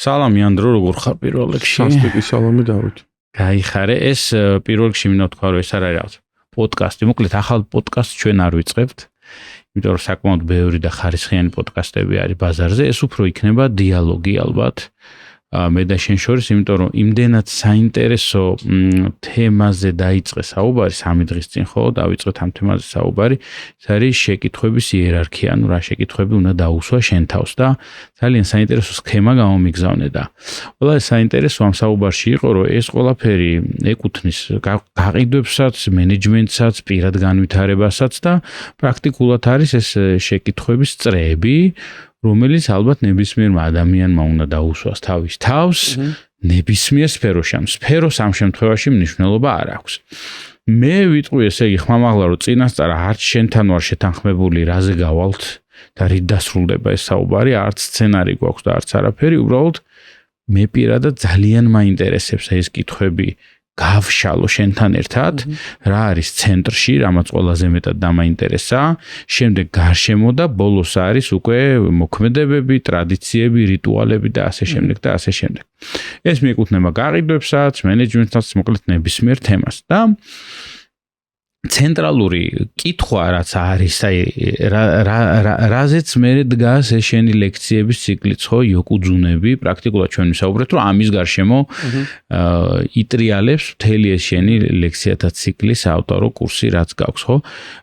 სალამი ანდრო, როგორ ხარ პირველ რიგში? სასტიკი სალამი დავით. გაიხარე, ეს პირველ რიგში მინდა თქვა, რომ ეს არ არის რაღაც პოდკასტი. მოკლედ ახალ პოდკასტს ჩვენ არ ვიწყებთ. იმიტომ რომ საკმაოდ ბევრი და ხარისხიანი პოდკასტები არის ბაზარზე. ეს უფრო იქნება დიალოგი ალბათ. მე და შენ შორის, იმიტომ რომ იმდენად საინტერესო თემაზე დაიწყე საუბარი 3 დღის წინ, ხო, დავიწყეთ ამ თემაზე საუბარი. ეს არის შეკითხვების იერარქია, ანუ რა შეკითხვები უნდა დაუსვა შენ თავს და ძალიან საინტერესო სქემა გამომიგზავნე და ყველა საინტერესო ამ საუბარში იყო, რომ ეს ყველაფერი ეკუთვნის გაყიდვებსაც, მენეჯმენტსაც, პირად განვითარებასაც და პრაქტიკულად არის ეს შეკითხვების წრეები, რომელიც ალბათ ნებისმიერმა ადამიანმა უნდა დაუსვას თავის თავს, ნებისმიერ სფეროში. ამ სფეროს ამ შემთხვევაში მნიშვნელობა არ აქვს. მე ვიტყვი, ესე იგი, ხმამაღლა რომ წინასწარ არც შენთან ვარ შეთანხმებული, რაზე გავალთ და რით დასრულდება ეს საუბარი, არც სცენარი გვაქვს და არც არაფერი, უბრალოდ მე პირადად ძალიან მაინტერესებს ეს კითხვები გავშალო შენთან ერთად, რა არის ცენტრში, რამაც ყველაზე მეტად დამაინტერესა, შემდეგ გარშემო და ბოლოს არის უკვე მოქმედებები, ტრადიციები, რიტუალები და ასე შემდეგ და ასე შემდეგ. ეს მიეკუთვნება გაყიდვებსაც, მენეჯმენტსაც, მოკლედ ნებისმიერ თემას და ცენტრალური კითხვა რაც არის, აი რაზეც მე დგას ეს შენი ლექციების ციკლიც, ხო, იოკუძუნები, პრაქტიკულად ჩვენ ვისაუბრეთ, რომ ამის გარშემო იტრიალებს მთელი ეს შენი ლექციათა ციკლის ავტორო კურსი რაც გაქვს, ხო?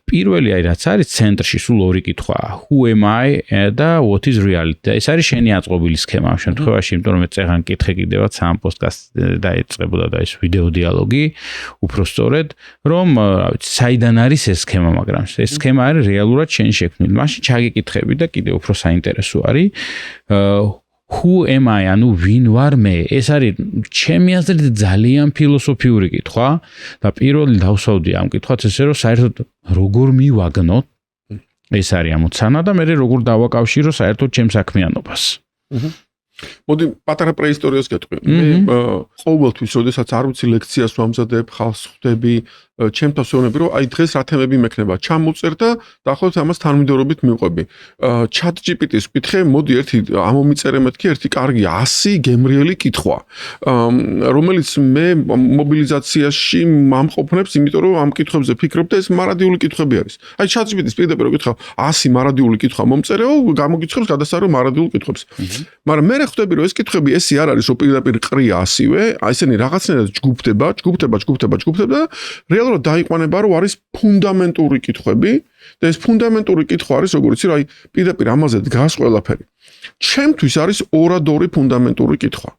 პირველი აი რაც არის ცენტრში, სულ ორი კითხვა, who am I და what is reality. ეს არის შენი აწყობილი სქემა ამ შემთხვევაში, იმიტომ რომ მე წეღან კითხე კიდევაც სამ პოდკასტს დაეწყებოდა და ეს ვიდეო დიალოგი, უფრო სწორედ, რომ საიდან არის ეს სქემა, მაგრამ ეს სქემა არის რეალურად შენ შექმნილი. მაშინ ჩაგეკითხები და კიდევ უფრო საინტერესო არის who am I, ანუ ვინ ვარ მე? ეს არის ჩემი აზრით ძალიან ფილოსოფიური კითხვა და პირველი დავსვავდი ამ კითხვას ესე რომ საერთოდ როგორ მივაგნოთ ეს არის ამოცანა და მე როგორ დავაკავშირო საერთოდ ჩემ საქმიანობას. მოდი პატარა პრეისტორიას გეტყვი. მე ყოველთვის, როდესაც არ ვიცი ლექციას ვამზადებ, ხალხს ხვდები, ჩემთვის ვეუბნები, რომ აი დღეს რა თემები მექნება, ჩამოვწერ და დაახლოებით ამას თანმიმდევრობით მივყვები. Chat GPT-ს ვკითხე, მოდი ერთი ამომიწერე მეთქი ერთი კარგი 100 გემრიელი კითხვა, რომელიც მე მობილიზაციაში მომყოფნებს, იმიტომ რომ ამ კითხვებზე ფიქრობ და ეს მარადიული კითხვები არის. აი Chat GPT-ს პირდაპირ ვკითხავ 100 მარადიული კითხვა მომწერეო, გამოგიცხებს გადასარო მარადიულ კითხვებს. მაგრამ მე ხვდები, რომ ეს კითხვები ესე არ არის, რომ პირდაპირ ყრია ასივე, აი ესენი რაღაცნაირად ჯგუფდება და რეალურად დაიყვანება, რომ არის ფუნდამენტური კითხვები და ეს ფუნდამენტური კითხვა არის, როგორც იცი, რომ აი პირდაპირ ამაზე დგას ყველაფერი. ჩემთვის არის ორადორი ფუნდამენტური კითხვა.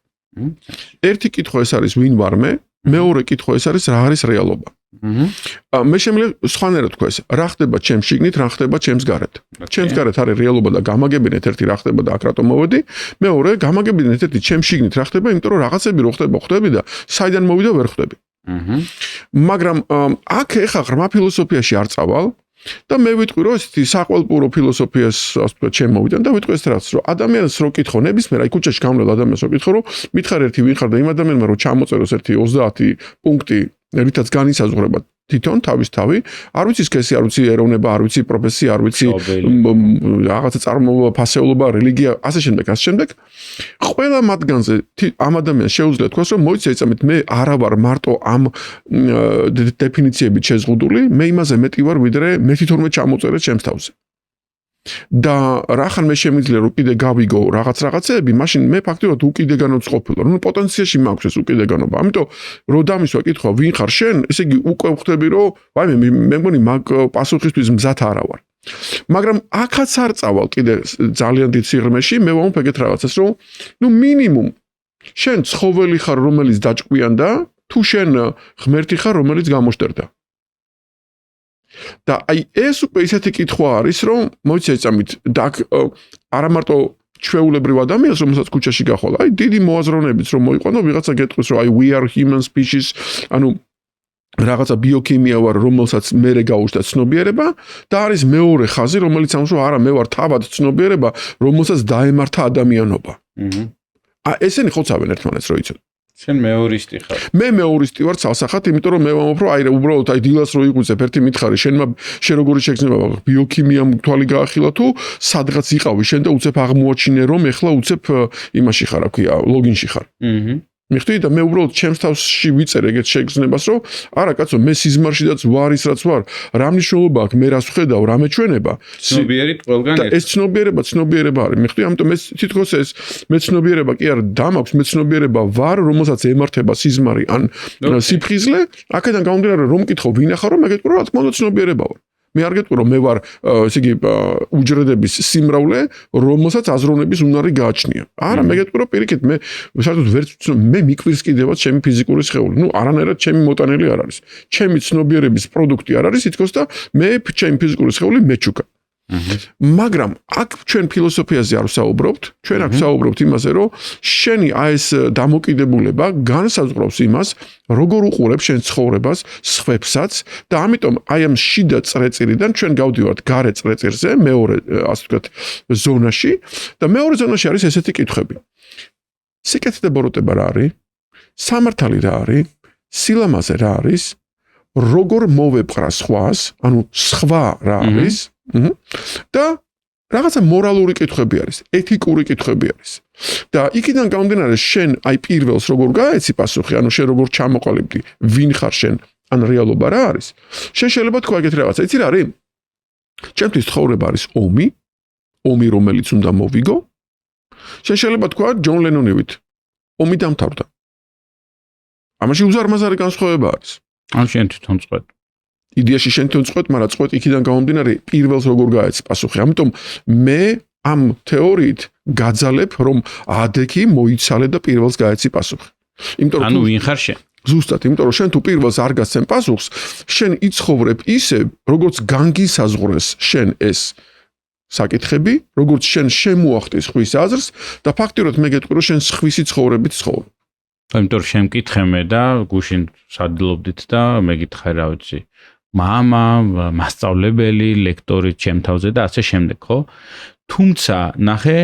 ერთი კითხვა ეს არის ვინ ვარ მე, მეორე კითხვა ეს არის რა არის რეალობა. მე შემიძლია სხვანაირად თქვა ეს, რა ხდება ჩემს შიგნით, რა ხდება ჩემს გარეთ. ჩემს გარეთ არის რეალობა და გამაგებინეთ ერთი რა ხდება და აქ რატომ მოვედი, მეორე გამაგებინეთ ერთი ჩემს შიგნით რა ხდება, იმიტომ რომ რაღაცები რო ხდება და საიდან მოვიდა ვერ ხვდები. მაგრამ აქ ეხა ღრმა ფილოსოფიაში არ წავალ და მე ვიტყვი რომ ესეთი საყვალპურო ფილოსოფიას ასე ვთქვათ ჩემ მოვიდან და ვიტყვი ეს რაც რომ ადამიანს რო კითხო ნებისმიერ აი ქუჩაში გამრელ ადამიანს რო კითხო რომ მითხარ ერთი ვინ ხარ და იმ ადამიანმა რო ჩამოწეროს ერთი 30 პუნქტი რითაც განისაზღვრება თვითონ თავის თავი, არ ვიცი სქესი, არ ვიცი ეროვნება, არ ვიცი პროფესია, არ ვიცი რაღაცა წარმოება, ფასეულობა, რელიგია, ასე შემდეგ. ყველა მათგანზე ამ ადამიანს შეუძლია თქვას, რომ მოიცა იწამეთ, მე არა ვარ მარტო ამ დეფინიციებით შეზღუდული, მე იმაზე მეტი ვარ, ვიდრე მე თვითონვე ჩამოწერე ჩემს თავზე. და რახან მე შემიძლია რომ კიდე გავიგო რაღაცეები, მაშინ მე ფაქტობრივად უკიდეგანობს ყოფილა. ნუ პოტენციაში მაქვს ეს უკიდეგანობა. ამიტომ რო დამისვა კითხვა ვინ ხარ შენ, ესე იგი უკვე ხვდები რომ ვაიმე მე მგონი მაგ პასუხისთვის მზად არა ვარ. მაგრამ აქაც არ წავალ კიდე ძალიან დიდ სიღრმეში, მე ვამბობ ეგეთ რაღაცას, რომ ნუ მინიმუმ შენ ცხოველი ხარ, რომელიც დაჭკვიანდა, თუ შენ ღმერთი ხარ, რომელიც გამოშტერდა. და აი ეს უკვე ისეთი კითხვა არის, რომ მოიცა იწამით და არა მარტო ჩვეულებრივ ადამიანს, რომელსაც ქუჩაში გახვალ, აი დიდი მოაზროვნებიც რომ მოიყვანო, ვიღაცა გეტყვის, რომ აი we are human species, ანუ რაღაცა ბიოქიმია ვარ, რომელსაც მერე გაუჩნდა ცნობიერება და არის მეორე ხაზი, რომელიც ამბობს, რომ არა, მე ვარ თავად ცნობიერება, რომელსაც დაემართა ადამიანობა. ესენი ხოცავენ ერთმანეთს, რო იცოდე. შენ მეურისტი ხარ. მე მეურისტი ვარ ცალსახად, იმიტომ რომ მე ვამბობ, რომ აი უბრალოდ აი დილას რო იყვიცებ ერთი მითხარი, შენ როგორი შეგრძნება ბიოქიმიამ თვალი გაახილა თუ სადღაც იყავი შენ და უცებ აღმოაჩინე რომ ეხლა უცებ იმაში ხარ, რა ქვია, ლოგინში ხარ. მიხდი და მე უბრალოდ ჩემს თავში ვიწერე ეგეთ შეგრძნებას, რომ არა კაცო, მე სიზმარშიდაც ვარ ის რაც ვარ, რა მნიშვნელობა აქვს მე რას ვხედავ, რა მეჩვენება? ცნობიერით ყველგან ეს ცნობიერება არის. მიხდი, ამიტომ ეს თითქოს ეს მეცნობიერება კი არა, დამაქვს მეცნობიერება ვარ, რომელსაც ემართება სიზმარი ან სიფხიზლე, აქედან გამომდინარე რომ მკითხო ვინ ახარ, რომ მე გეტყვი, რა თქმა უნდა ცნობიერება ვარ. მე არ გეტყვი რომ მე ვარ ესე იგი უჯრედების სიმრავლე, რომელსაც აზროვნების უნარი გააჩნია. არა, მე გეტყვი რომ პირიქით მე საერთოდ ვერც მე მიკვირს კიდევაც ჩემი ფიზიკური სხეული. ნუ არანაირად ჩემი მოტანილი არ არის. ჩემი ცნობიერების პროდუქტი არ არის თითქოს და მე ჩემი ფიზიკური სხეული მეჩუკა. მაგრამ აქ ჩვენ ფილოსოფიაზე არ ვსაუბრობთ, ჩვენ აქ ვსაუბრობთ იმაზე, რომ შენი აი ეს დამოკიდებულება განსაზღვრავს იმას, როგორ უყურებ შენ ცხოვრებას, სხვებსაც და ამიტომ აი ამ შიდა წრეწირიდან ჩვენ გავდივართ გარე წრეწირზე, მეორე ასე ვთქვათ ზონაში და მეორე ზონაში არის ესეთი კითხვები. სიკეთე და ბოროტება რა არის? სამართალი რა არის? სილამაზე რა არის? როგორ მოვეპყრა სხვას, ანუ სხვა რა არის? და რაღაცა მორალური კითხვები არის, ეთიკური კითხვები არის. და იქიდან გამომდინარე შენ აი პირველს როგორ გაეცი პასუხი, ანუ შენ როგორ ჩამოყალიბდი, ვინ ხარ შენ, ან რეალობა რა არის? შენ შეიძლება თქვა ეგეთ რაღაცა, იცი რა არის? ჩემთვის ცხოვრება არის ომი რომელიც უნდა მოვიგო. შენ შეიძლება თქვა ჯონ ლენონივით, ომი დამთავრდა. ამაში უზარმაზარი განსხვავება არის. ან შენ თვითონ წვეთ. იდეაში შენ თვითონ წვეთ, მაგრამ წვეთ იქიდან გამომდინარე პირველს როგორ გაეცი პასუხი. ამიტომ მე ამ თეორიით გაძალებ, რომ ადექი მოიცალე და პირველს გაეცი პასუხი. იმიტომ რომ ანუ ვინ ხარ შენ? ზუსტად, იმიტომ რომ შენ თუ პირველს არ გასცემ პასუხს, შენ იცხოვრებ ისე, როგორც განგისაზღვრეს შენ ეს საკითხები, როგორც შენ შემოახტის ხვის აზრს და ფაქტიურად მე გეტყვი, რომ შენ სხვისი ცხოვრებით ცხოვრობ. იმიტომ რომ შემკითხე მე და გუშინ სადილობდით და მე გითხარ რა ვიცი. მამა, მასწავლებელი, ლექტორი ჩემ თავზე და ასე შემდეგ, ხო? თუმცა ნახე,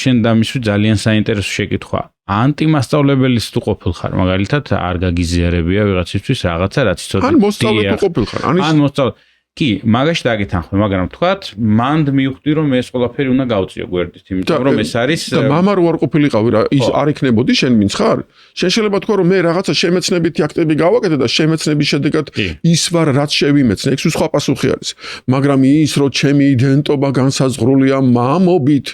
შენ დამისვი ძალიან საინტერესო შეკითხვა. ანტიმასწავლებელის თუ ყოფილხარ, მაგალითად, არ გაგიზიარებია ვიღაცისთვის რაღაცა, რაც იცოდი. ან მოსწავლე თუ ყოფილხარ, ან მოსწავლე. კი, მაგაში დაგეთანხმე, მაგრამ თქვათ, მანდ მივხვდი რომ ეს ყველაფერი უნდა გავწიო გვერდით, იმიტომ რომ ეს არის და მამა რო არ ყოფილიყავი რა, ის არ იქნებოდი შენ ვინც ხარ? შენ შეიძლება თქვა რომ მე რაღაცა შემეცნებითი აქტები გავაკეთე და შემეცნების შედეგად ის ვარ, რაც შევიმეცნე, ეს სხვა პასუხი არის. მაგრამ ის რომ ჩემი იდენტობა განსაზღვრულია მამობით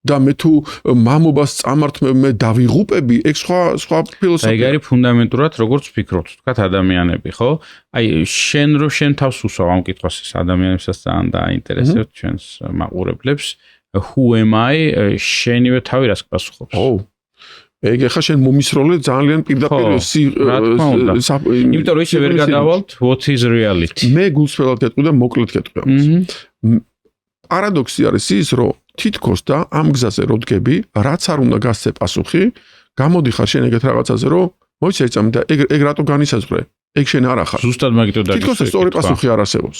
და მე თუ მამობას წამართ მე დავიღუპები, ეგ სხვა ფილოსოფია. ეგ არის ფუნდამენტურად როგორც ვფიქრობთ, თქვათ ადამიანები, ხო? აი შენ რო შენ თავს უსვავ ამ კითხვას ეს ადამიანებსაც ძალიან დაინტერესებს ჩვენს მაყურებლებს. Who am I? შენივე თავი რას გპასუხობს? ეგ ახლა შენ მომისროლე ძალიან პირდაპირ იმიტომ რომ ისე ვერ გადავალთ what is reality. მე გულწრფელად გეტყვი და მოკლედ გეტყვი. პარადოქსი არის ის, რომ თითქოს და ამ გზაზე რო დგები, რაც არ უნდა გასცე პასუხი, გამოდიხარ შენ ეგეთ რაღაცაზე, რომ მოიცე წამი და ეგ რატო განისაზღვრე? ეგ შენ არ ახარ. ზუსტად მაგითო და თითქოს ეს სწორი პასუხი არ არსებობს.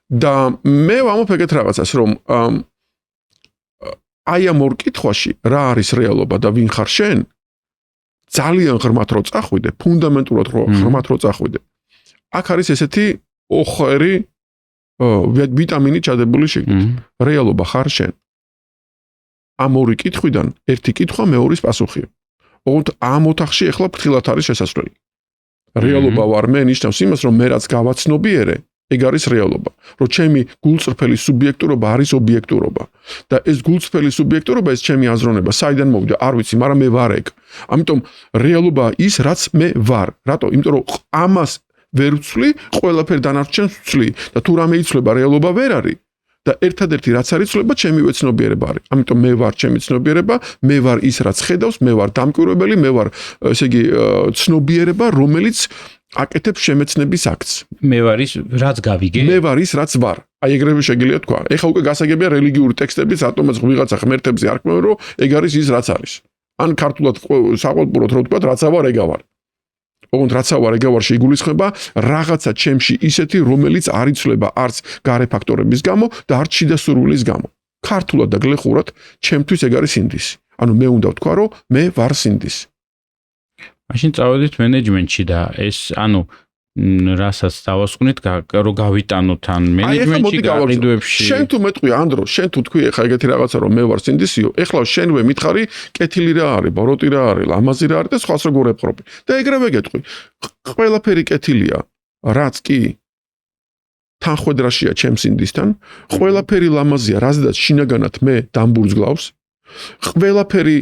და მე ვამბობ ეგეთ რაღაცას, რომ აი ამ ორ კითხვაში რა არის რეალობა და ვინ ხარ შენ? ძალიან ღრმად რო წახვიდე, ფუნდამენტურად რო ღრმად რო წახვიდე. აქ არის ესეთი ოხერი ვიტამინი ჩადებული შიგნით. რეალობა ხარ შენ. ამ ორი კითხვიდან ერთი კითხვა მეორის პასუხია. ოღონდ ამ ოთახში ახლა ფრთხილად არის შესასვლელი. რეალობა ვარ მე ნიშნავს იმას, რომ მე რაც გავაცნობიერე, ეგ არის რეალობა. რომ ჩემი გულწრფელი სუბიექტურობა არის ობიექტურობა. და ეს გულწრფელი სუბიექტურობა, ეს ჩემი აზროვნება, საიდან მოვიდა, არ ვიცი, მაგრამ მე ვარ ეგ. ამიტომ რეალობა ის, რაც მე ვარ. რატო? იმიტომ რომ ამას ვერ ვცვლი, ყველაფერ დანარჩენს ვცვლი და თუ რამე იცვლება, რეალობა ვერ არის. და ერთადერთი რაც არ იცვლება, ჩემი ვეცნობიერება არის. ამიტომ მე ვარ ჩემი ცნობიერება, მე ვარ ის რაც ხედავს, მე ვარ დამკვირვებელი, მე ვარ ესე იგი ცნობიერება, რომელიც აკეთებს შემეცნების აქტს. მე ვარ ის რაც გავიგე. მე ვარ ის რაც ვარ. აი ეგრევე შეგიძლია თქვა. ეხა უკვე გასაგებია რელიგიური ტექსტებიც, რატომაც ვიღაცა ღმერთებზე არქმევენ, რომ ეგ არის ის რაც არის. ან ქართულად საყვალპუროდ რო თქვა, რაცა ვარ, ეგა ვარ. ოღონდ რაცა ვარ, ეგა ვარ შეიგულისხმება რაღაცა ჩემში ისეთი, რომელიც არ იცვლება არც გარე ფაქტორების გამო და არც შიდა სურვილის გამო. ქართულად და გლეხურად ჩემთვის ეგ არის სინდისი. ანუ მე უნდა ვთქვა, რომ მე ვარ სინდისი. მაშინ წავედით მენეჯმენტში და ეს ანუ რასაც დავასკვნით რომ გავიტანოთ ან მენეჯმენტში გაყიდვებში შენ თუ მეტყვი ანდრო შენ თუ თქვი ეხა ეგეთი რაღაცა რომ მე ვარ სინდისიო ეხლა შენვე მითხარი კეთილი რა არის ბოროტი რა არის ლამაზი რა არის და სხვას როგორ ეპყრობი და ეგრევე გეტყვი ყველაფერი კეთილია რაც კი თანხwebdrivershია ჩემს ინდისთან ყველაფერი ლამაზია რაზედაც შინაგანად მე დამბურძგლავს ყველაფერი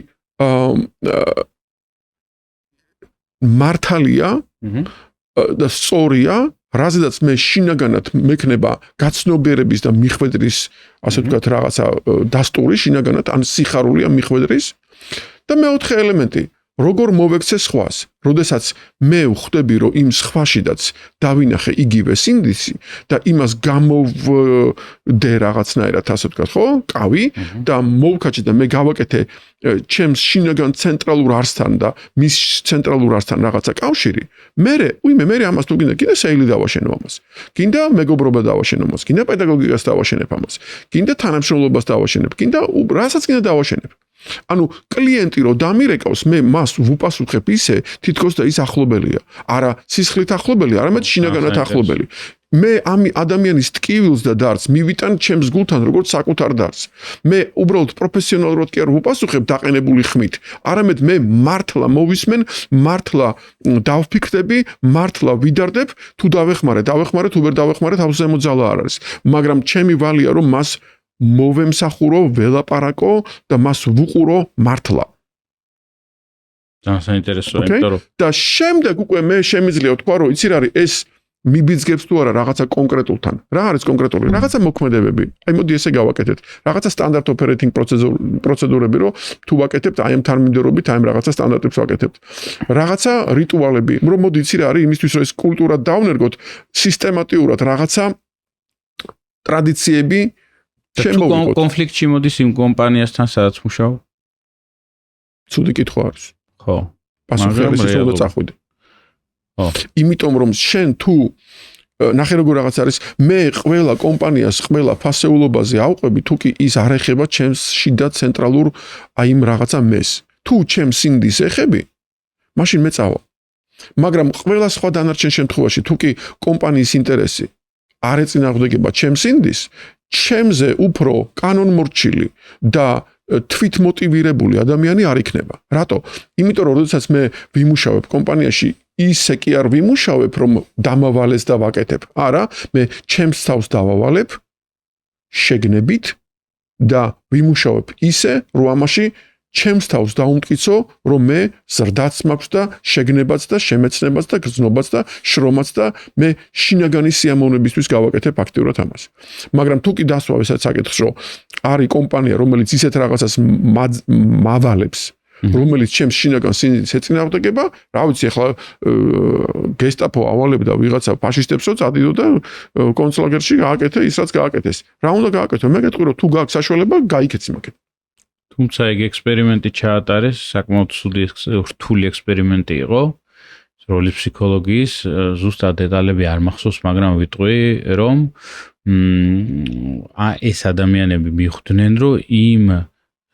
მართალია და სწორია, რაზედაც მე შინაგანად მექნება გაცნობიერების და მიხვედრის, ასე ვთქვათ, რაღაცა დასტური შინაგანად, ან სიხარულია მიხვედრის და მეოთხე ელემენტი, როგორ მოვექცე სხვას, როდესაც მე ვხვდები, რომ იმ სხვაშიდაც დავინახე იგივე სინდისი და იმას გამოვდე რაღაცნაირად, ასე ვთქვათ, ხო? კავი და მოვქაჩე და მე გავაკეთე ჩემს შინაგან ცენტრალურ არსთან და მის ცენტრალურ არსთან რაღაცა კავშირი. მე ამას თუ გინდა სეილი დავაშენო ამას. გინდა მეგობრობა დავაშენო ამას, გინდა პედაგოგიკას დავაშენებ ამას, გინდა თანამშრომლობას დავაშენებ, გინდა რასაც გინდა დავაშენებ. ანუ კლიენტი რო დამირეკავს, მე მას ვუპასუხებ ისე, თითქოს და ის ახლობელია. არა სისხლით ახლობელი, არამედ შინაგანად ახლობელი. მე ამ ადამიანის ტკივილს და დარდს მივიტან ჩემს გულთან როგორც საკუთარ დარდს. მე უბრალოდ პროფესიონალურად კი არ ვუპასუხებ დაყენებული ხმით, არამედ მე მართლა მოვისმენ, მართლა დავფიქრდები, მართლა ვიდარდებ, თუ დავეხმარე, თუ ვერ დავეხმარე, თავზე მოძალა არ არის. მაგრამ ჩემი ვალია რომ მას მოვემსახურო, ველაპარაკო და მას ვუყურო მართლა. ძალიან საინტერესოა, იმიტომ რომ და შემდეგ უკვე მე შემიძლია ვთქვა, რომ იცი რა არის ეს მიბიძგებს თუ არა რაღაცა კონკრეტულთან. რა არის კონკრეტული? რაღაცა მოქმედებები. აი მოდი ესე გავაკეთეთ. რაღაცა სტანდარტ ოპერეიტინგ პროცედურები, რომ თუ ვაკეთებთ აი ამ თანმიმდევრობით, აი ამ რაღაცა სტანდარტებს ვაკეთებთ. რაღაცა რიტუალები, რომ მოდი იცი რა არის იმისთვის, რომ ეს კულტურად დავნერგოთ, სისტემატიურად რაღაცა ტრადიციები შემოვიღოთ. კონფლიქტში მოდის იმ კომპანიასთან, სადაც მუშაობ? ცუდი კითხვა არის. ხო. პასუხი არის ის, რომ წახვიდე. იმიტომ რომ შენ თუ ნახე როგორ რაღაც არის მე ყველა კომპანიას ყველა ფასეულობაზე ავყვები თუ კი ის არ ეხება ჩემს შიდა ცენტრალურ აი იმ რაღაცა მეს თუ ჩემს სინდის ეხები მაშინ მე წავა მაგრამ ყველა სხვა დანარჩენ შემთხვევაში თუ კი კომპანიის ინტერესი არ ეწინააღმდეგება ჩემს სინდის ჩემზე უფრო კანონმორჩილი და თვითმოტივირებული ადამიანი არ იქნება რატო იმიტომ რომ როდესაც მე ვიმუშავებ კომპანიაში ისე კი არ ვიმუშავებ რომ დამავალეს და ვაკეთებ არა მე ჩემს თავს დავავალებ შეგნებით და ვიმუშავებ ისე რომ ამაში ჩემს თავს დაუმტკიცო რომ მე ზრდაც მაქვს და შეგნებაც და შემეცნებაც და გრძნობაც და შრომაც და მე შინაგანი სიამოვნებისთვის გავაკეთებ აქტიურად ამას მაგრამ თუ კი დასვავ ესაც აკეთებს რომ არის კომპანია რომელიც ისეთ რაღაცას მავალებს რომელიც ჩემს შინაგან სინდისს ეწინააღმდეგება, რა ვიცი, ახლა გესტაპო ავალებდა ვიღაცა ფაშისტებსო წადიდო და კონცლაგერში გააკეთე ის რაც გააკეთეს. რა უნდა გააკეთო? მე გეტყვი რომ თუ გაქვს საშუალება, გაიქეცი მაგით. თუმცა ეგ ექსპერიმენტი ჩაატარეს, საკმაოდ რთული ექსპერიმენტი იყო. როლი ფსიქოლოგიის, ზუსტად დეტალები არ მახსოვს, მაგრამ ვიტყვი, რომ ეს ადამიანები მიხვდნენ, რომ იმ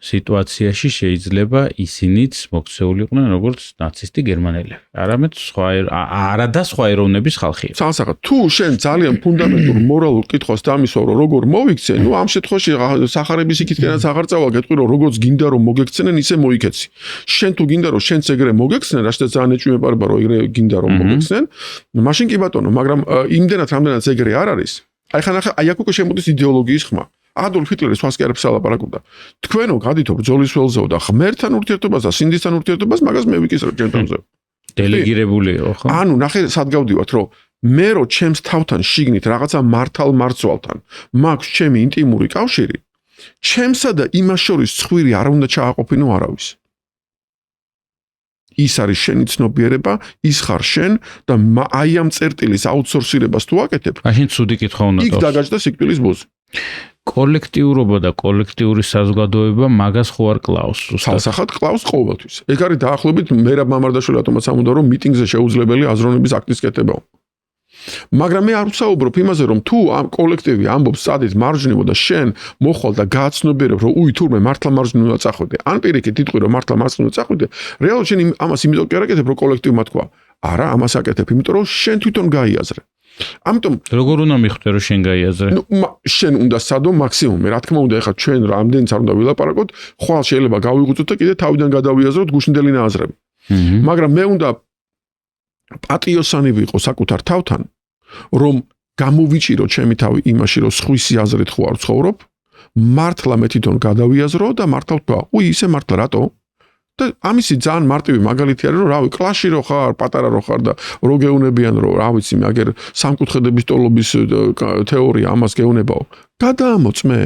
სიტუაციაში შეიძლება ისინიც მოქცეულიყვნენ როგორც ნაცისტი გერმანელები. არამედ სხვა ეროვნების ხალხი. სალსაღად, თუ შენ ძალიან ფუნდამენტურ მორალურ კითხვას დამისვავ, რომ როგორ მოიქცე, ნუ ამ შემთხვევაში სახარების იქითკენაც აღარ წავა, გეტყვი რომ როგორც გინდა რომ მოგექცნენ, ისე მოიქეცი. შენ თუ გინდა რომ შენც ეგრე მოგექცნენ, რაშიც ძალიან ეჭვმეპარება რომ ეგრე გინდა რომ მოგექცნენ, მაშინ კი ბატონო, მაგრამ იმდენად რამდენად ეგრე არ არის. აი ხან აი აქ უკვე შემოდის იდეოლოგიის ხმა. ადოლფ ჰიტლერი სხვას კი არ ელაპარაკობდა. თქვენო გადითო ბრძოლის ველზეო და ღმერთთან ურთიერთობას და სინდისთან ურთიერთობას მაგას მე ვიკისრებ ჩემთანზე. დელეგირებული იყო, ხო? ანუ ნახე სად გავდივართ, რომ მე რო ჩემს თავთან შიგნით რაღაცა მართალ მარცვალთან მაქვს ჩემი ინტიმური კავშირი, ჩემსა და იმას შორის ცხვირი არ უნდა ჩააყოფინო არავის. ის არის შენი ცნობიერება, ის ხარ შენ და აი ამ წერტილის აუთსორსირებას თუ აკეთებ, მაშინ ცუდი კითხვა უნდა იქ დაგაჯდა სიკვდილის ბოზი. კოლექტიურობა და კოლექტიური საზოგადოება მაგას ხო არ კლავს? სალსახად კლავს ყოველთვის. ეგ არის დაახლოებით მერაბ მამარდაშვილი რატომაც ამბობდა რომ მიტინგზე შეუძლებელი აზროვნების აქტის კეთება. მაგრამ მე არ ვსაუბრობ იმაზე, რომ თუ ამ კოლექტივი ამბობს წადით მარჯვნივ და შენ მოხვალ და გააცნობიერებ, რომ უი თურმე მართლა მარჯვნივ უნდა წახვიდე. ან პირიქით იტყვი, რომ მართლა მარჯვნივ უნდა წახვიდე. რეალურად შენ ამას იმიტომ კი არ აკეთებ, რომ კოლექტივმა თქვა. არა, ამას აკეთებ, იმიტომ რომ შენ თვითონ გაიაზრე. ამიტომ როგორ უნდა მიხვდე, რომ შენ გაიაზრე? შენ უნდა სადო მაქსიმუმი. რა თქმა უნდა, ეხლა ჩვენ რამდენიც არ უნდა ვილაპარაკოთ, ხვალ შეიძლება გავიღვიძოთ და კიდე თავიდან გადავიაზროთ გუშინდელი ნაზრები. მაგრამ მე უნდა პატიოსანი ვიყო საკუთარ თავთან, რომ გამოვიჭირო ჩემი თავი იმაში, რომ სხვისი აზრით ხო არ ვცხოვრობ, მართლა მე თვითონ გადავიაზრო და მართლა ვთქვა, უი ისე მართლა რატო? და ამისი ძალიან მარტივი მაგალითი არის, რომ რავი, კლასში რო ხარ, პატარა რო ხარ და რო გეუნებიან, რომ რა ვიცი, მაგერ სამკუთხედების ტოლობის თეორია ამას გეუნებაო. გადაამოწმე.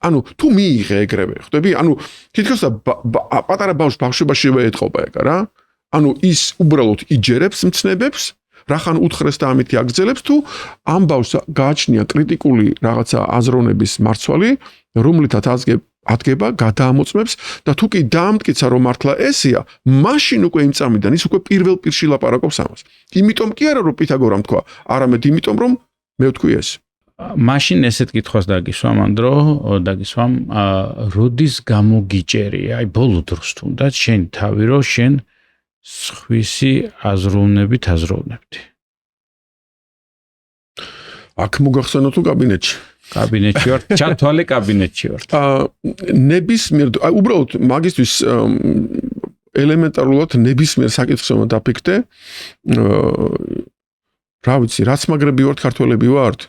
ანუ თუ მიიღე ეგრევე, ხვდები? ანუ თითქოს პატარა ბავშვებაშივე ეთყობა ეგ რა. ანუ ის უბრალოდ იჯერებს მცნებებს, რახან უთხრეს და ამით აგრძელებს, თუ ამ ბავშვს გააჩნია კრიტიკული რაღაცა აზროვნების მარცვალი, რომლითაც ადგება, გადაამოწმებს და თუ კი დაამტკიცა რომ მართლა ესეა, მაშინ უკვე იმ წამიდან ის უკვე პირველ პირში ლაპარაკობს ამას. იმიტომ კი არა რომ პითაგორამ თქვა, არამედ იმიტომ რომ მე ვთქვი ეს. მაშინ ესეთ კითხვას დაგისვამ ანდრო, დაგისვამ, როდის გამოგიჭერი, აი ბოლო დროს თუნდაც შენ თავი რო შენ სხვისი აზროვნებით აზროვნებდი. აქ მოგახსენო თუ კაბინეტში. კაბინეტში ვარ, ჩათვალე კაბინეტში ვარ. ნებისმიერ, აი უბრალოდ მაგისტვის ელემენტარულად ნებისმიერ საკითხს რომ დაფიქრდე, რა ვიცი, რაც მაგრები ვართ, ქართველები ვართ,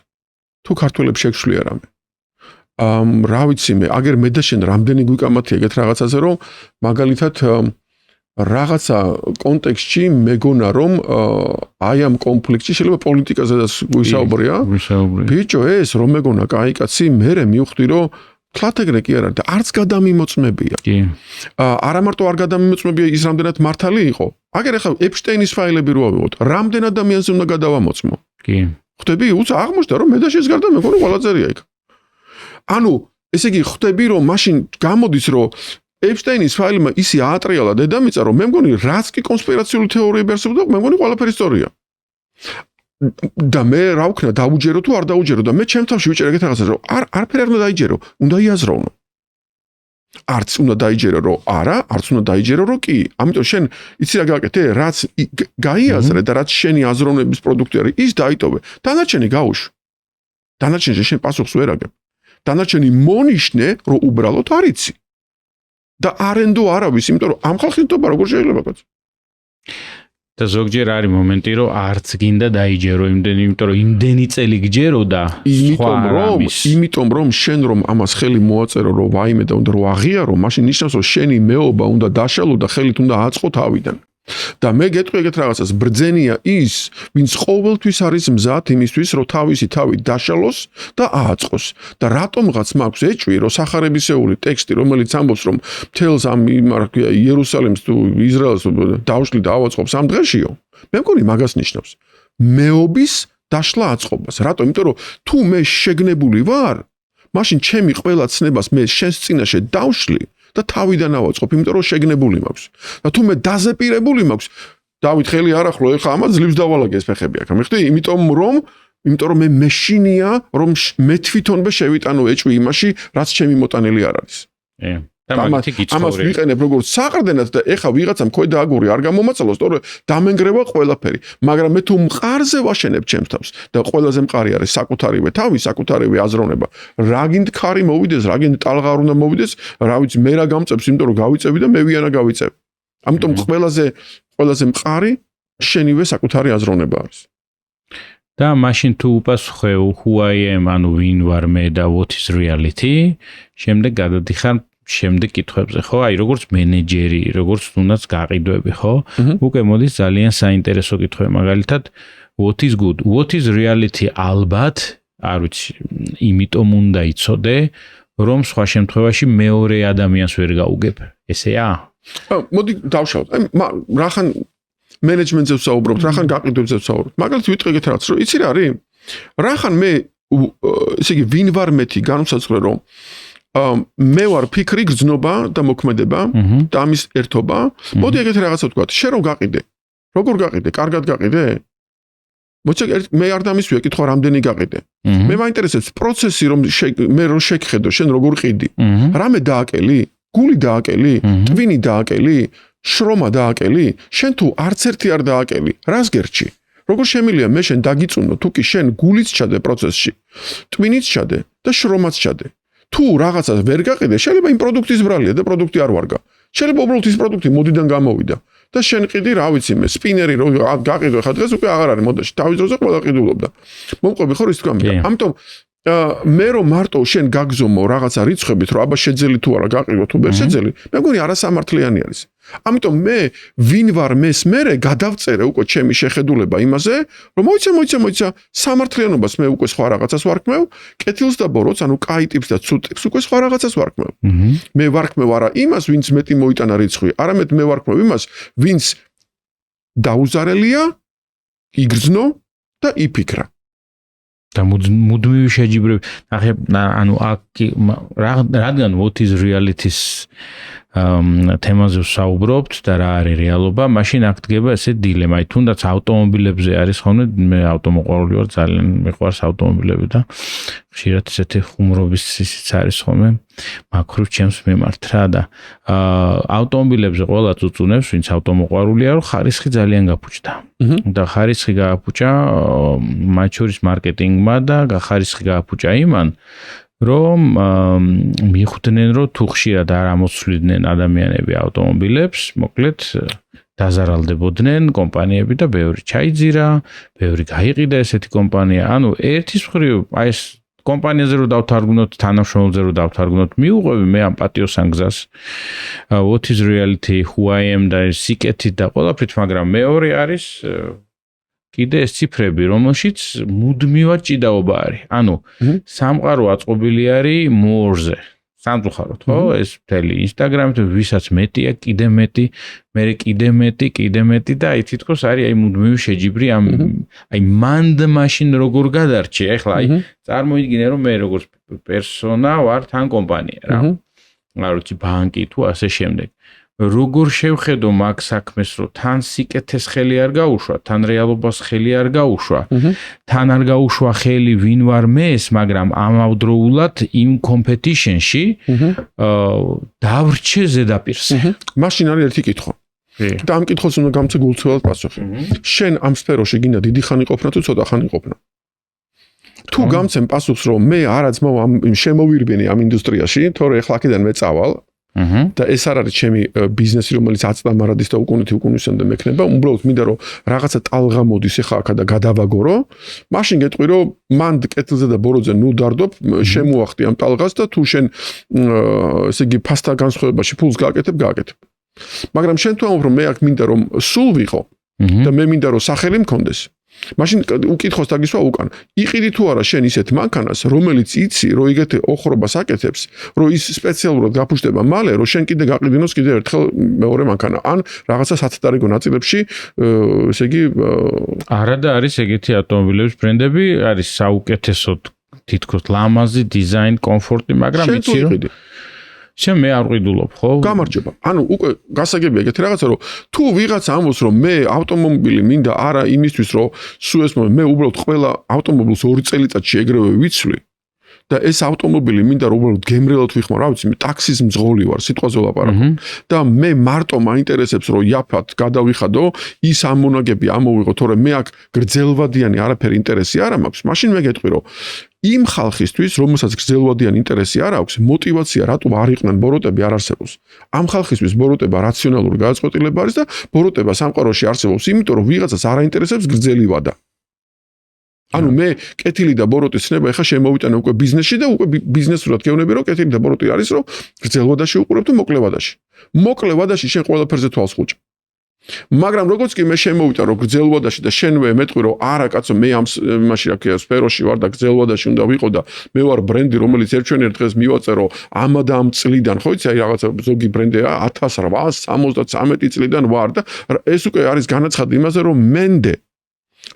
თუ ქართველებს შეგშვლი არ ამე. რა ვიცი მე, აგერ მე და შენ რამდენი გვიკამათი ეგეთ რაღაცაზე, რომ მაგალითად რაღაცა კონტექსტში მეგონა რომ აი ამ კონფლიქტში შეიძლება პოლიტიკაზედაც გვისაუბრია. ბიჭო, ეს რომ მეგონა კაი კაცი, მე მივხვდი რომ თლათ ეგრე კი არა და არც გადამიმოწმებია. არა მარტო არ გადამიმოწმებია, ის რამდენად მართალი იყო. აგერ ახლა ეპშტეინის ფაილები რო ავიღოთ, რამდენ ადამიანს უნდა გადავამოწმო. კი. ხვდები, უცა აღმოჩნდა რომ მე და შენს გარდა მეგონა ყველაძერია იქ. ანუ ესე იგი ხვდები რომ მაშინ გამოდის რომ ეპშტეინის ფაილმა ისი აატრიალა დედამიწა, რომ მე მგონი რაც კი კონსპირაციული თეორიები არსებობდა, მე მგონი ყველაფერი სწორია. და მე რა ვქნა, დაუჯერო თუ არ დაუჯერო და მე ჩემ თავში ვიჭერე ეგეთ რაღაცას, რომ არაფერი არ უნდა დაიჯერო, უნდა იაზროვნო. არც უნდა დაიჯერო, რომ არა, არც უნდა დაიჯერო, რომ კი. ამიტომ შენ იცი რა გააკეთე, რაც გაიაზრე და რაც შენი აზროვნების პროდუქტი არის, ის დაიტოვე. დანარჩენი გაუშვ. დანარჩენში შენ პასუხს ვერ აგებ. დანარჩენი მონიშნე, რომ უბრალოდ არ იცი. და არენდო არავის, იმიტომ რომ ამ ხალხის თობა როგორ შეიძლება კაც. და ზოგჯერ არის მომენტი, რომ არც გინდა დაიჯერო, იმიტომ რომ იმდენი წელი გჯეროდა, იმიტომ რომ შენ რომ ამას ხელი მოაწერო, რომ ვაიმე და უნდა რომ აღიარო, მაშინ ნიშნავს რომ შენი მეობა უნდა დაშალო და ხელით უნდა აწყო თავიდან. და მე გეტყვი ეგეთ რაღაცას, ბრძენია ის, ვინც ყოველთვის არის მზად იმისთვის, რომ თავისი თავი დაშალოს და ააწყოს. და რატომღაც მაქვს ეჭვი, რომ სახარებისეული ტექსტი, რომელიც ამბობს, რომ მთელს ამ იერუსალიმს თუ ისრაელს დავშლი და ავაწყობს ამ დღეშიო, მე მგონი მაგას ნიშნავს. მეობის დაშლა აწყობას. რატომ? იმიტომ რომ თუ მე შეგნებული ვარ, მაშინ ჩემი ყველა ცნებას მე შენს წინაშე დავშლი და თავიდან ავაწყობ, იმიტომ რომ შეგნებული მაქვს. და თუ მე დაზეპირებული მაქვს, დავით ხელი არ ახლო, ეხლა ამას ძლივს დავალაგე ეს ფეხები აქ. მიხდი, იმიტომ რომ მე მეშინია, რომ მე თვითონვე შევიტანო ეჭვი იმაში, რაც ჩემი მოტანილი არ არის. ამას ვიყენებ როგორც საყრდენად და ეხა ვიღაცამ ქვედა აგური არ გამომაწალოს, თორე დამენგრევა ყველაფერი. მაგრამ მე თუ მყარზე ვაშენებ ჩემს თავს და ყველაზე მყარი არის საკუთარივე თავი, საკუთარივე აზროვნება. რა გინდ ქარი მოვიდეს, რა გინდ ტალღა არ უნდა მოვიდეს, რა ვიცი, მე რა გამწევს, იმიტომ რომ გავიწევი და მე ვიანა გავიწევ. ამიტომ ყველაზე მყარი შენივე საკუთარი აზროვნება არის. და მაშინ თუ უპასუხე who I am, ანუ ვინ ვარ მე და what is reality, შემდეგ გადადიხარ შემდეგ კითხვებზე, ხო? აი, როგორც მენეჯერი, როგორც თუნდაც გაყიდვები, ხო? უკვე მოდის ძალიან საინტერესო კითხვები, მაგალითად, what is good, what is reality ალბათ, არ ვიცი, იმიტომ უნდა იცოდე, რომ სხვა შემთხვევაში მეორე ადამიანს ვერ გაუგებ. ესეა? მოდი დავშალოთ. აი, რახან მენეჯმენტზე ვსაუბრობთ, რახან გაყიდვებზე ვსაუბრობთ. მაგალითად, ვიტყვი ეგეთ რაღაც, რომ იცი რა არის? რახან მე, ესე იგი, ვინ ვარ მეთი, განუსაზღვრე რომ მე ვარ ფიქრი, გრძნობა და მოქმედება და ამის ერთობა. მოდი ეგეთ რაღაცა ვთქვა. შენ რო გაყიდე. როგორ გაყიდე? კარგად გაყიდე? მოიცა მე არ დამისვია კითხვა რამდენი გაყიდე. მე მაინტერესებს პროცესი რომ მე რო შეგხედო შენ როგორ ყიდი. რამე დააკელი? გული დააკელი? ტვინი დააკელი? შრომა დააკელი? შენ თუ არც ერთი არ დააკელი. რას გერჩი? როგორ შემიძლია მე შენ დაგიწუნო თუ კი შენ გულიც ჩადე პროცესში, ტვინიც ჩადე და შრომაც ჩადე. თუ რაღაცას ვერ გაყიდე, შეიძლება იმ პროდუქტის ბრალია და პროდუქტი არ ვარგა. შეიძლება უბრალოდ ის პროდუქტი მოდიდან გამოვიდა. და შენ ყიდი, რა ვიცი მე, სპინერი რო გაყიდო ხა დღეს უკვე აღარ არის მოდაში. თავის დროზე ყველა ყიდულობდა. მომყვები ხო ის თქვა? ამიტომ მე რომ მარტო შენ გაგზომო რაღაცა რიცხვებით, რომ აბა შეძელი თუ არა გაყიდო თუ ვერ შეძელი, მე მგონი არასამართლიანი არის. ამიტომ მე ვინ ვარ მეს მერე გადავწერე უკვე ჩემი შეხედულება იმაზე, რომ მოიცა სამართლიანობას მე უკვე სხვა რაღაცას ვარქმევ, კეთილს და ბოროტს, ანუ კაი ტიპს და ცუდ ტიპს უკვე სხვა რაღაცას ვარქმევ. მე ვარქმევ არა იმას, ვინც მეტი მოიტანა რიცხვი, არამედ მე ვარქმევ იმას, ვინც დაუზარელია, იგრძნო და იფიქრა. და მუდმივი შეჯიბრები, ანუ რადგან what is reality-ს თემაზე ვსაუბრობთ და რა არის რეალობა, მაშინ აქ დგება ესე დილემა. აი თუნდაც ავტომობილებზე არის ხოლმე, მე ავტომოყვარული ვარ, ძალიან მიყვარს ავტომობილები და ხშირად ესეთი ხუმრობის ისიც არის ხოლმე. მაქრუ ჩემს მიმართ რა და ავტომობილებზე ყველა წუწუნებს, ვინც ავტომოყვარულია, რომ ხარისხი ძალიან გაფუჭდა. და ხარისხი გააფუჭა მათ შორის მარკეტინგმა და ხარისხი გააფუჭა იმან რომ მიხვდნენ რომ თუ ხშირად არ ამოსვლიდნენ ადამიანები ავტომობილებს, მოკლედ დაზარალდებოდნენ კომპანიები და ბევრი ჩაიძირა, ბევრი გაიყიდა ესეთი კომპანია. ანუ ერთის მხრივ აი ეს კომპანიაზე რო დავთარგმნოთ, თანამშრომელზე რო დავთარგმნოთ, მიუყვები მე ამ პატიოსან გზას. What is reality, who I am და სიკეთით და ყველაფრით, მაგრამ მეორე არის კიდე ეს ციფრები, რომელშიც მუდმივად ჭიდაობა არის. ანუ სამყარო აწყობილი არის more-ზე. სამწუხაროდ, ხო? ეს მთელი Instagram-ით ვისაც მეტია, კიდე მეტი, მე კიდე მეტი და აი თითქოს არის აი მუდმივი შეჯიბრი ამ აი მანდ მაშინ როგორ გადარჩი. ეხლა აი წარმოიდგინე რომ მე როგორც პერსონა ვარ თან კომპანია რა. რა ვიცი ბანკი თუ ასე შემდეგ. როგორ შევხედო მაგ საქმეს, რომ თან სიკეთეს ხელი არ გაუშვა, თან რეალობას ხელი არ გაუშვა, თან არ გაუშვა ხელი ვინ ვარ მე's, მაგრამ ამავდროულად იმ კომპეტიშენში დავრჩე ზედაპირზე. მაშინ არის ერთი კითხვა. და ამ კითხვას უნდა გამცე გულწრფელად პასუხი. შენ ამ სფეროში გინდა დიდი ხანი ყოფნა თუ ცოტა ხანი ყოფნა? თუ გამცემ პასუხს, რომ მე არა ძმო შემოვირბენი ამ ინდუსტრიაში, თორე ახლა აქედან მე წავალ და ეს არ არის ჩემი ბიზნესი, რომელიც აწდამარადის და უკუნისამდე მექნება, უბრალოდ მინდა რომ რაღაცა ტალღა მოდის ახლა აქა და გადავაგორო, მაშინ გეტყვი რომ მან კეთილზე და ბოროტზე ნუ დარდობ, შემოახტი ამ ტალღას და თუ შენ ესე იგი ფასთა განსხვავებაში ფულს გააკეთებ. მაგრამ შენ თუ ამბობ რომ მე აქ მინდა რომ სულ ვიყო და მე მინდა რომ სახელი მქონდეს, მაშინ უკითხოს დაგისვა უკან. იყიდი თუ არა შენ ისეთ მანქანას, რომელიც იცი, რომ იგივე ოხრობას აკეთებს, რომ ის სპეციალურად გაფუჭდება მალე, რომ შენ კიდე გაყიდინოს კიდე ერთხელ მეორე მანქანა. ან რაღაცა სათადარიგო ნაწილებში, ესე იგი არა და არის ეგეთი ავტომობილების ბრენდები, არის საუკეთესო თითქოს ლამაზი დიზაინ, კომფორტი, მაგრამ იცი რომ შენ მე არ ვყიდულობ, ხო? გამარჯობა. ანუ უკვე გასაგებია ეგეთი რაღაცა, რომ თუ ვიღაც ამბობს, რომ მე ავტომობილი მინდა არა იმისთვის, რომ სულ ეს მე უბრალოდ ყველა ავტომობილს 2 წელიწადში ეგრევე ვიცვლი და ეს ავტომობილი მინდა რომ უბრალოდ გემრიელად ვიხმარ, რა ვიცი, მე ტაქსის მძღოლი ვარ, სიტყვაზე ვლაპარაკობ. და მე მარტო მაინტერესებს, რომ იაფად გადავიხადო, ის ამონაგები ამოვიღო, თორე მე აქ გრძელვადიანი არაფერი ინტერესი არ მაქვს, მაშინ მე გეტყვი, რომ იმ ხალხისთვის, რომელსაც გრძელვადიანი ინტერესი არ აქვს, мотиваცია რატო არ იყვნენ ბოროტები არ არსებობს. ამ ხალხისთვის ბოროტება რაციონალური გადაწყვეტილება არის და ბოროტება სამყაროში არსებობს, იმიტომ რომ ვიღაცას არ აინტერესებს გრძელი ვადა. ანუ მე კეთილი და ბოროტი ცნება ეხა შემოვიტანე უკვე ბიზნესში და უკვე ბიზნესურად გეუბნები რომ კეთილი და ბოროტი არის რომ გრძელვადაში უყურებ თუ მოკლევადაში. მოკლევადაში შენ ყველაფერზე თვალს ხუჭ. მაგრამ როგორც კი მე შემოვიტან რომ გრძელვადაში და შენვე მეტყვი რომ არა კაცო მე ამ მაშინ აქ სფეროში ვარ და გრძელვადაში უნდა ვიყო და მე ვარ ბრენდი რომელიც ერთვენერ დღეს მივაწერო ამ და ამ წლიდან ხო იცი აი რაღაცა ზოგი ბრენდია 1873 წლიდან ვარ და ეს უკვე არის განაცხადი იმაზე რომ მენდე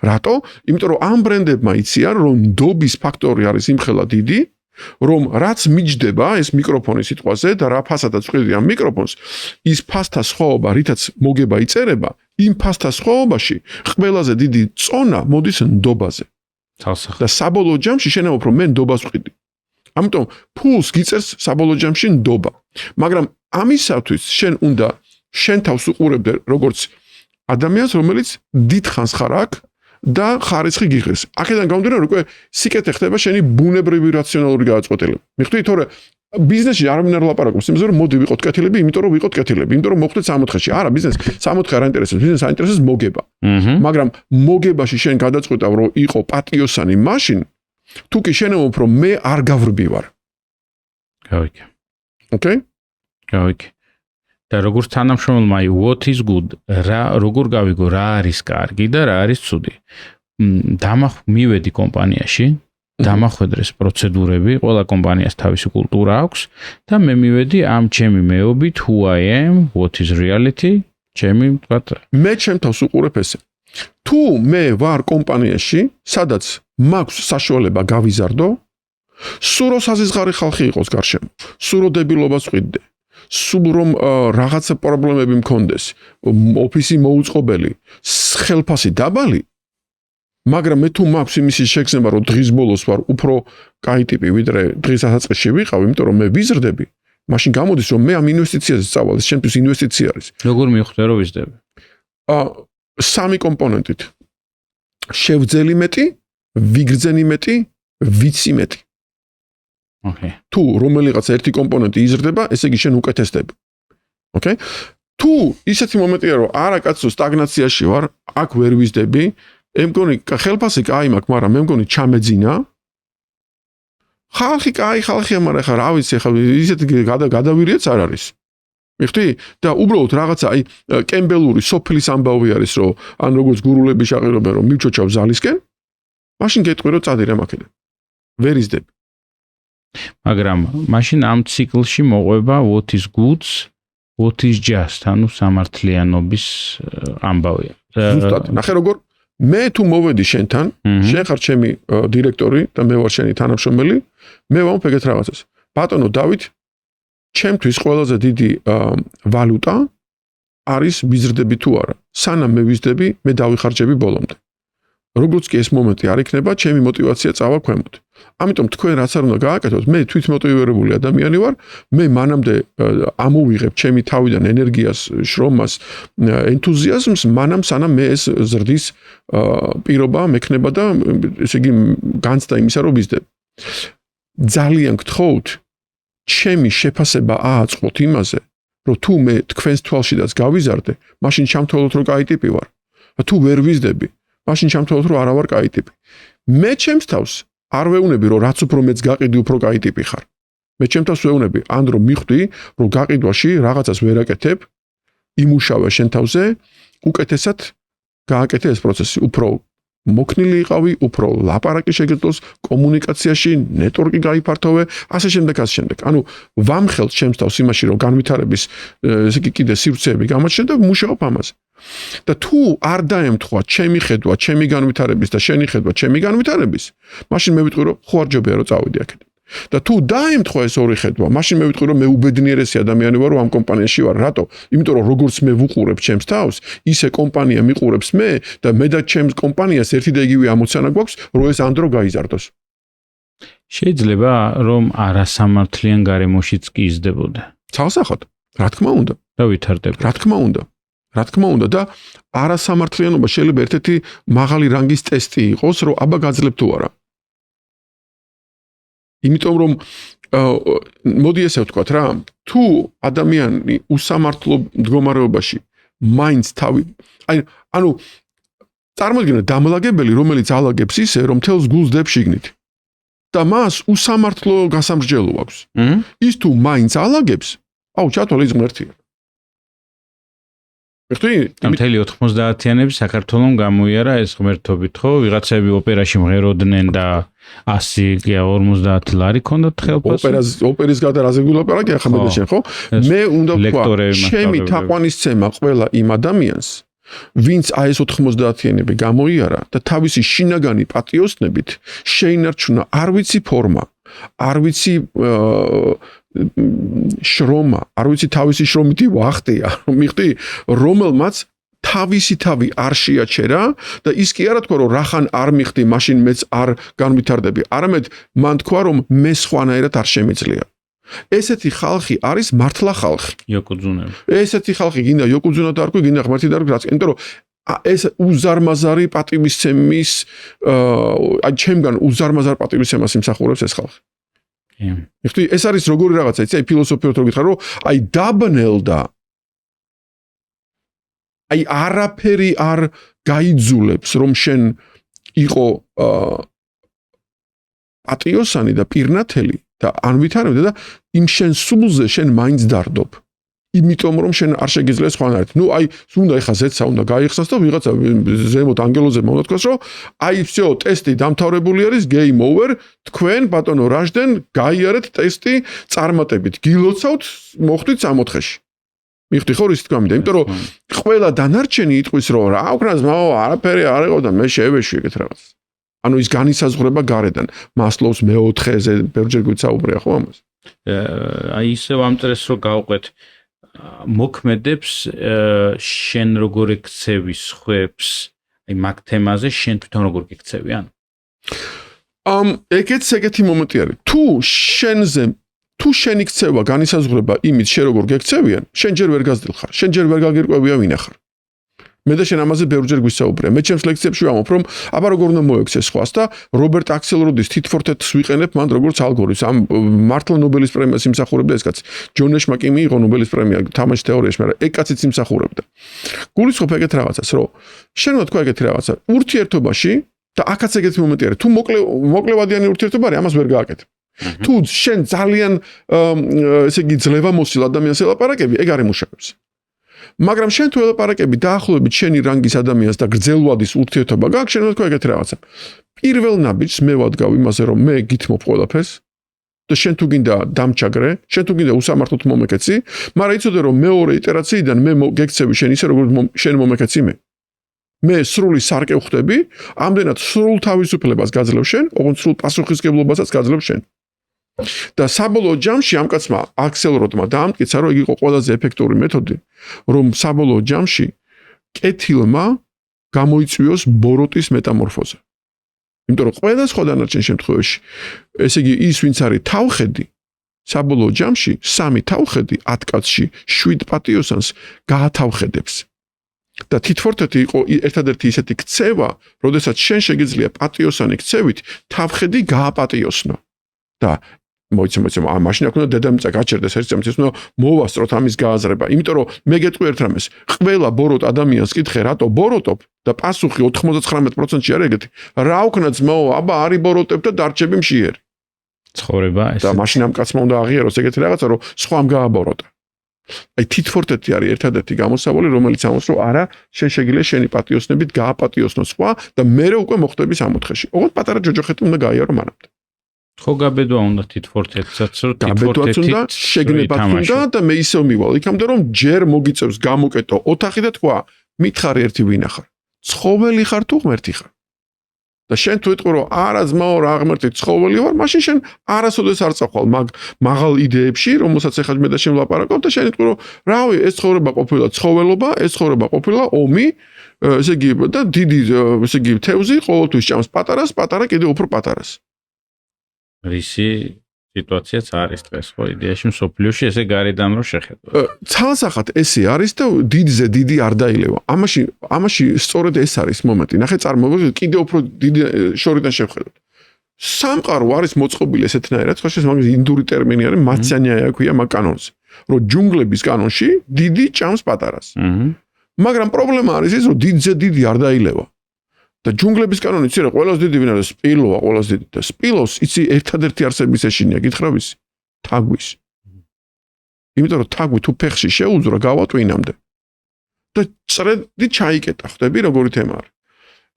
რატო? იმიტომ რომ ამ ბრენდებმა იციან რომ ნდობის ფაქტორი არის იმხელა დიდი რომ რაც მიჯდება ეს მიკროფონი სიტყვაზე და რა ფასადაც ვყიდი ამ მიკროფონს, ის ფასთა სხვაობა, რითაც მოგება იწერება, იმ ფასთა სხვაობაში ყველაზე დიდი წონა მოდის ნდობაზე. და საბოლოო ჯამში შენ ამბობ, რომ მე ნდობას ვყიდი. ამიტომ ფულს გიწერს საბოლოო ჯამში ნდობა. მაგრამ ამისათვის შენ უნდა შენ თავს უყურებდე როგორც ადამიანს, რომელიც დიდხანს ხარ აქ და ხარისხი გიღეს. აქედან გამომდინარე, უკვე სიკეთე ხდება შენი ბუნებრივი რაციონალური გადაწყვეტილება. მიხვდით, თორე ბიზნესში არავინ არ ლაპარაკობს იმაზე, რომ მოდი ვიყოთ კეთილები, იმიტომ რომ ვიყოთ კეთილები, იმიტომ რომ მოხდეთ 60-ში. არა, ბიზნეს 60 არ აინტერესებს, ბიზნეს აინტერესებს მოგება. მაგრამ მოგებაში შენ გადაწყვეტავ, რომ იყო პატიოსანი მაშინ, თუ კი შენ ამბობ, რომ მე არ გავრბივარ. გავიქე. Okay? გავიქე. და როგორც თანამშრომელმა what is good, როგორ გავიგო რა არის კარგი და რა არის ცუდი. მივედი კომპანიაში, დამახვედრეს პროცედურები, ყველა კომპანიას თავისი კულტურა აქვს და მე მივედი ამ ჩემი მეობით who I am, what is reality, ჩემი ვთქვათ. მე ჩემ თავს უყურებ ესე. თუ მე ვარ კომპანიაში, სადაც მაქვს საშუალება გავიზარდო, სულ რო საზღარი ხალხი იყოს გარშემო, სულ რო დებილობას ვყიდდე, სულ რომ რაღაცა პრობლემები მქონდეს, ოფისი მოუწყობელი, ხელფასი დაბალი, მაგრამ მე თუ მაქვს იმის შეგრძნება, რომ დღის ბოლოს ვარ უფრო კაი ტიპი, ვიდრე დღის დასაწყისში ვიყავ, იმიტომ რომ მე ვიზრდები, მაშინ გამოდის, რომ მე ამ ინვესტიციაზე წავალ, ეს ჩემთვის ინვესტიცია არის. როგორ მიხვდე, რომ ვიზრდები? სამი კომპონენტით. შევძელი მეტი, ვიგრძენი მეტი, ვიცი მეტი. Okay. თუ რომელიღაც ერთი კომპონენტი იზრდება, ესე იგი შენ უკეთესდები. Okay? თუ ისეთი მომენტია, რომ არა კაცო სტაგნაციაში ვარ, აქ ვერ ვიზრდები, მე მგონი ხელფასი კაი მაქვს, მაგრამ მე მგონი ჩამეძინა. ხალხი კაი ხალხია, მაგრამ ხა რა ვიცი, ხა ისეთი გადავირიეც არ არის. მიხვდი? და უბრალოდ რაღაცა აი კემბელური სოფლის ამბავი არის, რომ ან როგორც გურულები შაყირობენ, რომ მივჩოჩავ ზალისკენ, მაშინ გეტყვი რომ წადირე მაქედან. ვერ იზრდები. მაგრამ მაშინ ამ ციკლში მოყვება what is good, what is just, ანუ სამართლიანობის ამბავია. ზუსტად. ნახე როგორ მე თუ მოვედი შენთან, შენ ხარ ჩემი დირექტორი და მე ვარ შენი თანამშრომელი, მე ვამბობ ეგეთ რაღაცას. ბატონო დავით, ჩემთვის ყველაზე დიდი ვალუტა არის ვიზრდები თუ არა. სანამ მე ვიზრდები, მე დავიხარჯები ბოლომდე. როგორც კი ეს მომენტი არ იქნება, ჩემი мотиваცია წავა ქვემოთ. ამიტომ თქვენ რაც არ უნდა გააკეთოთ, მე თვითმოტივირებული ადამიანი ვარ, მე მანამდე ამოვიღებ ჩემი თავიდან ენერგიას, შრომას, ენთუზიაზმს, მანამ სანამ მე ეს ზრდის პირობა მექნება და ესე იგი განცდა იმისა, რომ ვიზრდები. ძალიან გთხოვთ, ჩემი შეფასება ააწყოთ იმაზე, რომ თუ მე თქვენს თვალშიდაც გავიზარდე, მაშინ ჩამთვალოთ რომ კაი ტიპი ვარ. თუ ვერ ვიზრდები, მაშინ ჩამთვალოთ რომ არა ვარ კაი ტიპი. მე ჩემს თავს არ ვეუნები რომ რაც უფრო მეც გაყიდი უფრო კაი ტიპი ხარ. მე ჩემს თავს ვეუნები, ან რომ მიხვდი რომ გაყიდვაში რაღაცას ვერ აკეთებ, იმუშავე შენ თავზე, უკეთესად გააკეთე ეს პროცესი, უფრო მოქნილი იყავი, უფრო ლაპარაკი შეგეძლოს, კომუნიკაციაში, ნეტვორკი გაიფართოვე, ასე შემდეგ, ასე შემდეგ. ანუ ვამხელთ ჩემს თავს იმაში, რომ განვითარების ესე იგი კიდე სივრცეები გამოჩნდა და მუშაობ ამაზე. და თუ არ დაემთხვა ჩემი ხედვა, ჩემი განვითარების და შენი ხედვა, ჩემი განვითარების, მაშინ მე ვიტყვი, რომ ხო არ ჯობია რომ წავიდი აქედან. და თუ დაემთხვა ეს ორი ხედვა, მაშინ მე ვიტყვი, რომ მე უბედნიერესი ადამიანი ვარ, რომ ამ კომპანიაში ვარ. რატო? იმიტომ რომ როგორც მე ვუყურებ ჩემს თავს, ისე კომპანია მიყურებს მე და მე და ჩემს კომპანიას ერთი და იგივე ამოცანა გვაქვს, რომ ეს ანდრო გაიზარდოს. შეიძლება რომ არასამართლიან გარემოშიც კი იზრდებოდა. ცალსახად, რა თქმა უნდა. და ვითარდება. რა თქმა უნდა. რა თქმა უნდა და არასამართლიანობა შეიძლება ერთ-ერთი მაღალი რანგის ტესტი იყოს, რომ აბა გაძლებ თუ არა. იმიტომ რომ მოდი ესე ვთქვათ რა, თუ ადამიანი უსამართლო მდგომარეობაში მაინც თავი, ანუ წარმოიდგინე დამლაგებელი, რომელიც ალაგებს ისე, რომ თელს გულს დებს შიგნით. და მას უსამართლო გასამსჯელო აქვს. ის თუ მაინც ალაგებს, აუ ჩათვალე ის ღმერთია. მთელი 90-იანები საქართველოს გამოიარა ეს ღმერთობით, ხო? ვიღაცები ოპერაში მღეროდნენ და 100-50 ლარი ქონდათ ხელფასი. ოპერის გადარაზე გულაპარაკია ხომ მე შენ, ხო? მე უნდა ვთქვა, ჩემი თაყვანისცემა ყველა იმ ადამიანს, ვინც აი ეს 90-იანები გამოიარა და თავისი შინაგანი პატიოსნებით შეინარჩუნა არ ვიცი ფორმა, არ ვიცი შრომა, არ ვიცი თავისი შრომითი ვახტია, მიხდი, რომელმაც თავისი თავი არ შეაჩერა და ის კი არა თქვა რომ რახან არ მიხდი, მაშინ მეც არ განვითარდები. არამედ მან თქვა რომ მე სხვანაირად არ შემიძლია. ესეთი ხალხი არის მართლა ხალხი. იოკუძუნები. ესეთი ხალხი გინდა იოკუძუნა დარქვი, გინდა ღმერთი დარქვი, რაც იმიტომ რომ ეს უზარმაზარი პატივისცემის აი ჩემგან უზარმაზარ პატივისცემას იმსახურებს ეს ხალხი. ეხლა ეს არის როგორი რაღაცა, იცი, აი ფილოსოფიურად რო გითხარ, რომ აი დაბნელდა აი არაფერი არ გაიძულებს რომ შენ იყო პატიოსანი და პირნათელი და ანვითარებდა და იმ შენ სულზე შენ მაინც დარდობ. იმიტომ რომ შენ არ შეგიძლია სხვანაირად. ნუ აი უნდა ეხა ზეცა უნდა გაიხსნას და ვიღაცა ზემოთ ანგელოზებმა უნდა თქვას რომ აი всё ტესტი დამთავრებული არის game over თქვენ ბატონო რაჟდენ გაიარეთ ტესტი წარმატებით გილოცავთ მოხდით 60-ში. მიხდი ხო ის თქვა მინდა იმიტომ რომ ყველა დანარჩენი იტყვის რომ რა უკრას მაო არაფერი არ იყო და მე შევეში ეგეთ რაღაც. ანუ ის განისაზღვრება გარედან მასლოუს მეოთხეზე ბევრჯერ გვიცაუბრია ხო ამას. აი ისევ ამ წრეს რო გავყვეთ მოქმედებს შენ როგორ ექცევი სხვებს აი მაგ თემაზე შენ თვითონ როგორ გიქცევი ან ეგეც ეგეთი მომენტი არის თუ შენი ქცევა განისაზღვრება იმით შენ როგორ გექცევიან შენ ჯერ ვერ გაზრდილ ხარ შენ ჯერ ვერ გაგირკვევია ვინ ახარ მე და შენ ამაზე ბევრჯერ გვისაუბრია მე ჩემს ლექციებში ვამბობ რომ აბა როგორ უნდა მოექცეს სხვას და რობერტ აქსელროდის თითფორთეთს ვიყენებ მან როგორც ალგორითმს ამ მართლა ნობელის პრემიას იმსახურებდა ეს კაცი ჯონ ეშმა კი მიიღო ნობელის პრემია თამაშ თეორიაში მაგრამ ეგ კაციც იმსახურებდა გულისხმობ ეგეთ რაღაცას რომ შენ უნდა თქვა ეგეთი რაღაცა ურთიერთობაში და აქაც ეგეთი მომენტი არის თუ მოკლევადიანი ურთიერთობა არის ამას ვერ გააკეთებ თუ შენ ძალიან ესე იგი ძლევამოსილ ადამიანს ელაპარაკები ეგ არ იმუშავებს მაგრამ შენ თუ ელაპარაკები დაახლოებით შენი რანგის ადამიანს და გრძელვადის ურთიერთობა გაქვს შენ თქვა ეგეთი რაღაცა პირველ ნაბიჯს მე ვადგავ იმაზე რომ მე გითმობ ყველაფერს და შენ თუ გინდა დამჩაგრე შენ თუ გინდა უსამართლოდ მომეკეცი მაგრამ იცოდე რომ მეორე იტერაციიდან მე გექცევი შენ ისე როგორც შენ მომეკეცი მე სრული სარკე ვხდები ამდენად სრულ თავისუფლებას გაძლევ შენ ოღონდ სრულ პასუხისმგებლობასაც გაძლევ შენ და საბოლოო ჯამში ამ კაცმა აქსელროდმა დაამტკიცა რომ იგი იყო ყველაზე ეფექტური მეთოდი რომ საბოლოო ჯამში კეთილმა გამოიწვიოს ბოროტის მეტამორფოზა იმიტომ რომ ყველა სხვა დანარჩენ შემთხვევაში ესე იგი ის ვინც არის თავხედი საბოლოო ჯამში 3 თავხედი 10 კაცში 7 პატიოსანს გაათავხედებს და თითფორთეთი იყო ერთადერთი ისეთი ქცევა როდესაც შენ შეგიძლია პატიოსანი ქცევით თავხედი გააპატიოსნო და მოიცემ მაშინ აქ უნდა დედამიწა გაჩერდეს ერთ წამს უნდა მოვასწროთ ამის გააზრება იმიტომ რომ მე გეტყვი ერთ რამეს ყველა ბოროტ ადამიანს კითხე რატო ბოროტობ და პასუხი 99%-ში არის ეგეთი რა უკნა ძმაო აბა არის ბოროტებ და დარჩები მშიერი ცხოვრება ეს და მაშინ ამ კაცმა უნდა აღიაროს ეგეთი რაღაცა რომ სხვამ გააბოროტა აი თითფორთეთი არის ერთადერთი გამოსავალი რომელიც ამბობს რომ არა შენ შეგიძლია შენი პატიოსნებით გააპატიოსნო სხვა და მე უკვე მოხდები 60-ში ოღონდ პატარა ჯოჯოხეთი უნდა გაიარო მანამდე ხო გაბედვა უნდა თითფორთეთსაც რომ თითფორთეთით შეგნებათ უნდა და მე ისევ მივალ იქამდე რომ ჯერ მოგიწევს გამოკეტო ოთახი და თქვა მითხარი ერთი ვინ ახარ ცხოველი ხარ თუ ღმერთი ხარ და შენ თუ იტყვი რომ არა ძმაო რა ღმერთი ცხოველი ვარ მაშინ შენ არასოდეს არ წახვალ მაღალ იდეებში რომელსაც ახლა მე და შენ ვლაპარაკობ და შენ იტყვი რომ რავი ეს ცხოვრება ყოფილა ცხოველობა ეს ცხოვრება ყოფილა ომი ესე იგი და დიდი ესე იგი თევზი ყოველთვის ჭამს პატარას პატარა კიდე უფრო პატარას რისი სიტუაციაც არის დღეს ხო იდეაში მსოფლიოში ესე გარედან რო შეხედო. ცალსახად ესე არის და დიდზე დიდი არ დაილევა. ამაში სწორედ ეს არის მომენტი. ნახე წარმოგვიდგინეთ კიდე უფრო დიდი შორიდან შევხედოთ. სამყარო არის მოწყობილი ესეთნაირად, ხო ეს მაგის ინდური ტერმინი არის, მაციანია ქვია მაგ კანონზე. რომ ჯუნგლების კანონში დიდი ჭამს პატარას. მაგრამ პრობლემა არის ის, რომ დიდზე დიდი არ დაილევა. და ჯუნგლების კანონი იცი რა ყველაზე დიდი ვინ არის სპილოა ყველაზე დიდი და სპილოს იცი ერთადერთი არსების ეშინია გითხრავის თაგვის იმიტომ რომ თაგვი თუ ფეხში შეუძრა გავატვინამდე და წრედი ჩაიკეტა ხვდები როგორი თემა არის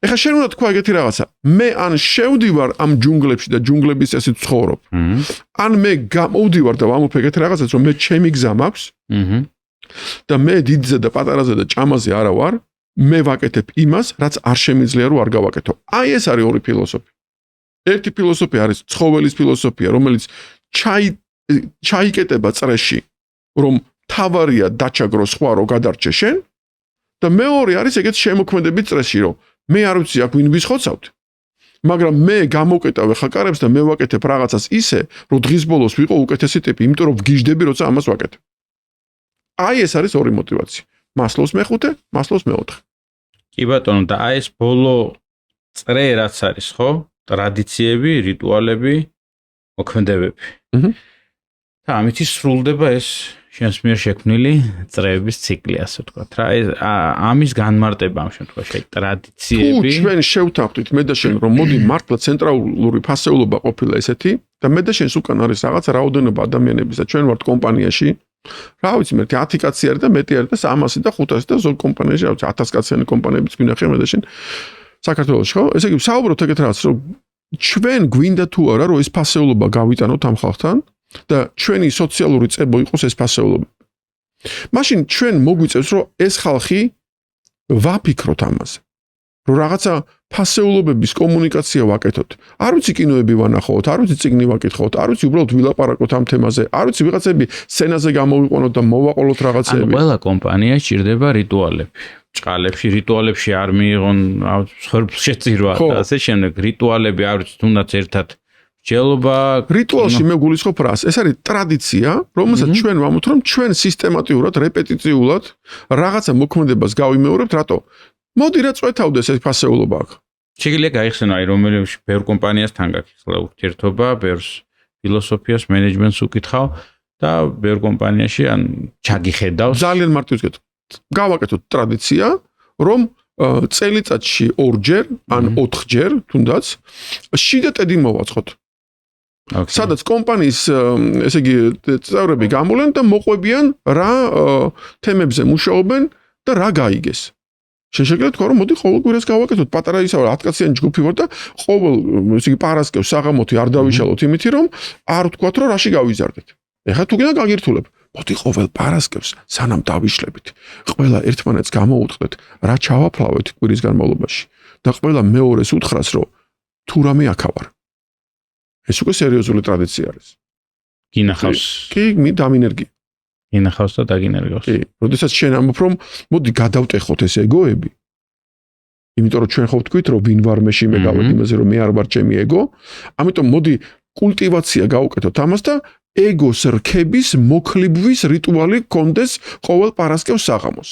ეხლა შენ უნდა თქვა ეგეთი რაღაცა მე ან შევდივარ ამ ჯუნგლებში და ჯუნგლების ასეთ ცხოვრობ ან მე გამოვდივარ და ვამოფ ეგეთი რაღაცას რომ მე ჩემი გზა მაქვს და მე დიდზე და პატარაზე და ჭამაზე არა ვარ მე ვაკეთებ იმას, რაც არ შემიძლია რომ არ გავაკეთო. აი ეს არის ორი ფილოსოფია. ერთი ფილოსოფია არის ცხოველის ფილოსოფია, რომელიც ჩაიკეტება წრეში, რომ თავარია დაჩაგრო სხვა რო გადარჩე შენ და მეორე არის ეგეც შემოქმედებით წრეში, რომ მე არ ვიცი აქ ვინ ვისხოცავთ, მაგრამ მე გამოვკეტავ ახლა კარებს და მე ვაკეთებ რაღაცას ისე, რომ დღის ბოლოს ვიყო უკეთესი ტიპი, იმიტომ რომ ვგიჟდები, როცა ამას ვაკეთებ. აი ეს არის ორი мотиваცია. მასლოს მეხუთე, მასლოს მეოთხე. კი ბატონო, და აი ეს ბოლო წრე რაც არის, ხო? ტრადიციები, რიტუალები, მოქმედებები. და ამით სრულდება ეს შენს მიერ შექმნილი წრეების ციკლი, ასე ვთქვათ რა. ეს ამის განმარტება ამ შემთხვევაში, აი ტრადიციები. თუ ჩვენ შევთანხმდით მე და შენ, რომ მოდი მართლა ცენტრალური ფასეულობა ყოფილა ესეთი და მე და შენს უკან არის რაღაც რაოდენობა ადამიანების და ჩვენ ვართ კომპანიაში. რა ვიცი მე 10 კაცი არის და მეტი არის და 300 და 500 და ზოგ კომპანიაში რა ვიცი 1000 კაციანი კომპანიებიც გვინახია მე და შენ საქართველოში ხო? ესე იგი საუბრობთ ეგეთ რაღაც რომ ჩვენ გვინდა თუ არა რომ ეს ფასეულობა გავიტანოთ ამ ხალხთან და ჩვენი სოციალური წებო იყოს ეს ფასეულობა. მაშინ ჩვენ მოგვიწევს რომ ეს ხალხი ვაფიქროთ ამაზე. რომ რაღაცა ფასეულობების კომუნიკაცია ვაკეთოთ. არ ვიცი კინოები ვანახოთ, არ ვიცი წიგნი ვაკითხოთ, არ ვიცი უბრალოდ ვილაპარაკოთ ამ თემაზე, არ ვიცი ვიღაცები სცენაზე გამოვიყონოთ და მოვაყოლოთ რაღაცები. ანუ ყველა კომპანია ჭირდება რიტუალები. ჭყალებში რიტუალებში არ მიიღონ სხერფლს შეწირვა და ასე შემდეგ. რიტუალები არ ვიცი თუნდაც ერთად ჯელობა რიტუალში მე გულისხმობ რას? ეს არის ტრადიცია, რომელსაც ჩვენ ვამბობთ, რომ ჩვენ სისტემატიურად, რეპეტიციულად რაღაცა მოქმედებას გავიმეორებთ, რატო? მოდი რა წვეთავდეს ეს ფასეულობა აქ. შეიძლება გაიხსენო აი რომელებში ბევრ კომპანიასთან გაქვს ახლა ურთიერთობა, ბევრ ფილოსოფიას, მენეჯმენტს უკითხავ და ბევრ კომპანიაში ან ჩაგიხედავს. ძალიან მარტივს გეტყვი. გავაკეთოთ ტრადიცია, რომ წელიწადში 2-ჯერ ან 4-ჯერ თუნდაც შიდა ტედი მოვაწყოთ. სადაც კომპანიის ესე იგი წევრები გამოლენ და მოყვებიან რა თემებზე მუშაობენ და რა გაიგეს. შეიძლება თქვა რომ მოდი ყოველ კვირას გავაკეთოთ პატარა ისა 10 კაციანი ჯგუფი ვარ და ყოველ ესე იგი პარასკევს საღამოთი არ დავიშალოთ იმითი რომ არ ვთქვათ რომ რაში გავიზარდეთ. ეხლა თუ გინდა გაგირთულებ. მოდი ყოველ პარასკევს სანამ დავიშლებით. ყველა ერთმანეთს გამოუწყდეთ რა ჩავაფლავეთ კვირის განმავლობაში და ყველა მეორეს უთხრას რომ თუ რამე აქავარ. ეს უკვე სერიოზული ტრადიცია არის. გინახავს. კი, დამინერგი. გინახავს და დაგინერგავს. კი, როდესაც შენ ამბობ რომ მოდი გადავტეხოთ ეს ეგოები. იმიტომ რომ ჩვენ ხო ვთქვით რომ ვინ ვარ მე შემეგავად იმაზე რომ მე არ ვარ ჩემი ეგო, ამიტომ მოდი კულტივაცია გავუკეთოთ ამას და ეგოს რქების მოქლიბვის რიტუალი გქონდეს ყოველ პარასკევს საღამოს.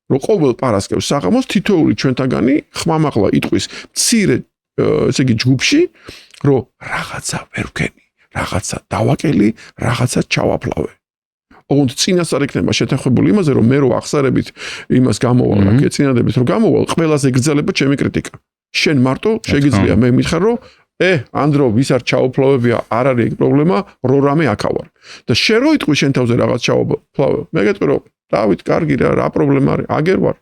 რომ ყოველ პარასკევს საღამოს თითოეული ჩვენთაგანი ხმამაღლა იტყვის მცირე ესე იგი ჯგუფში რომ რაღაცა ვერ ვქენი, რაღაცა დავაკელი, რაღაცა ჩავაფლავე. ოღონდ წინასწარ იქნება შეთანხმებული იმაზე რომ მე რო ახსარებით იმას გამოვალ რა კეცინადებით რომ გამოვალ ყველაზე გრძელება ჩემი კრიტიკა. შენ მარტო შეგიძლია მე მითხარ რომ ანდრო ვის არ ჩაუფლავებია არ არის ეგ პრობლემა რო რამე აქავარ. და შენ რო იტყვი შენ თავზე რაღაც ჩაუფლავე. მე გეტყვი რომ დავით კარგი რა პრობლემა არის აგერ ვარ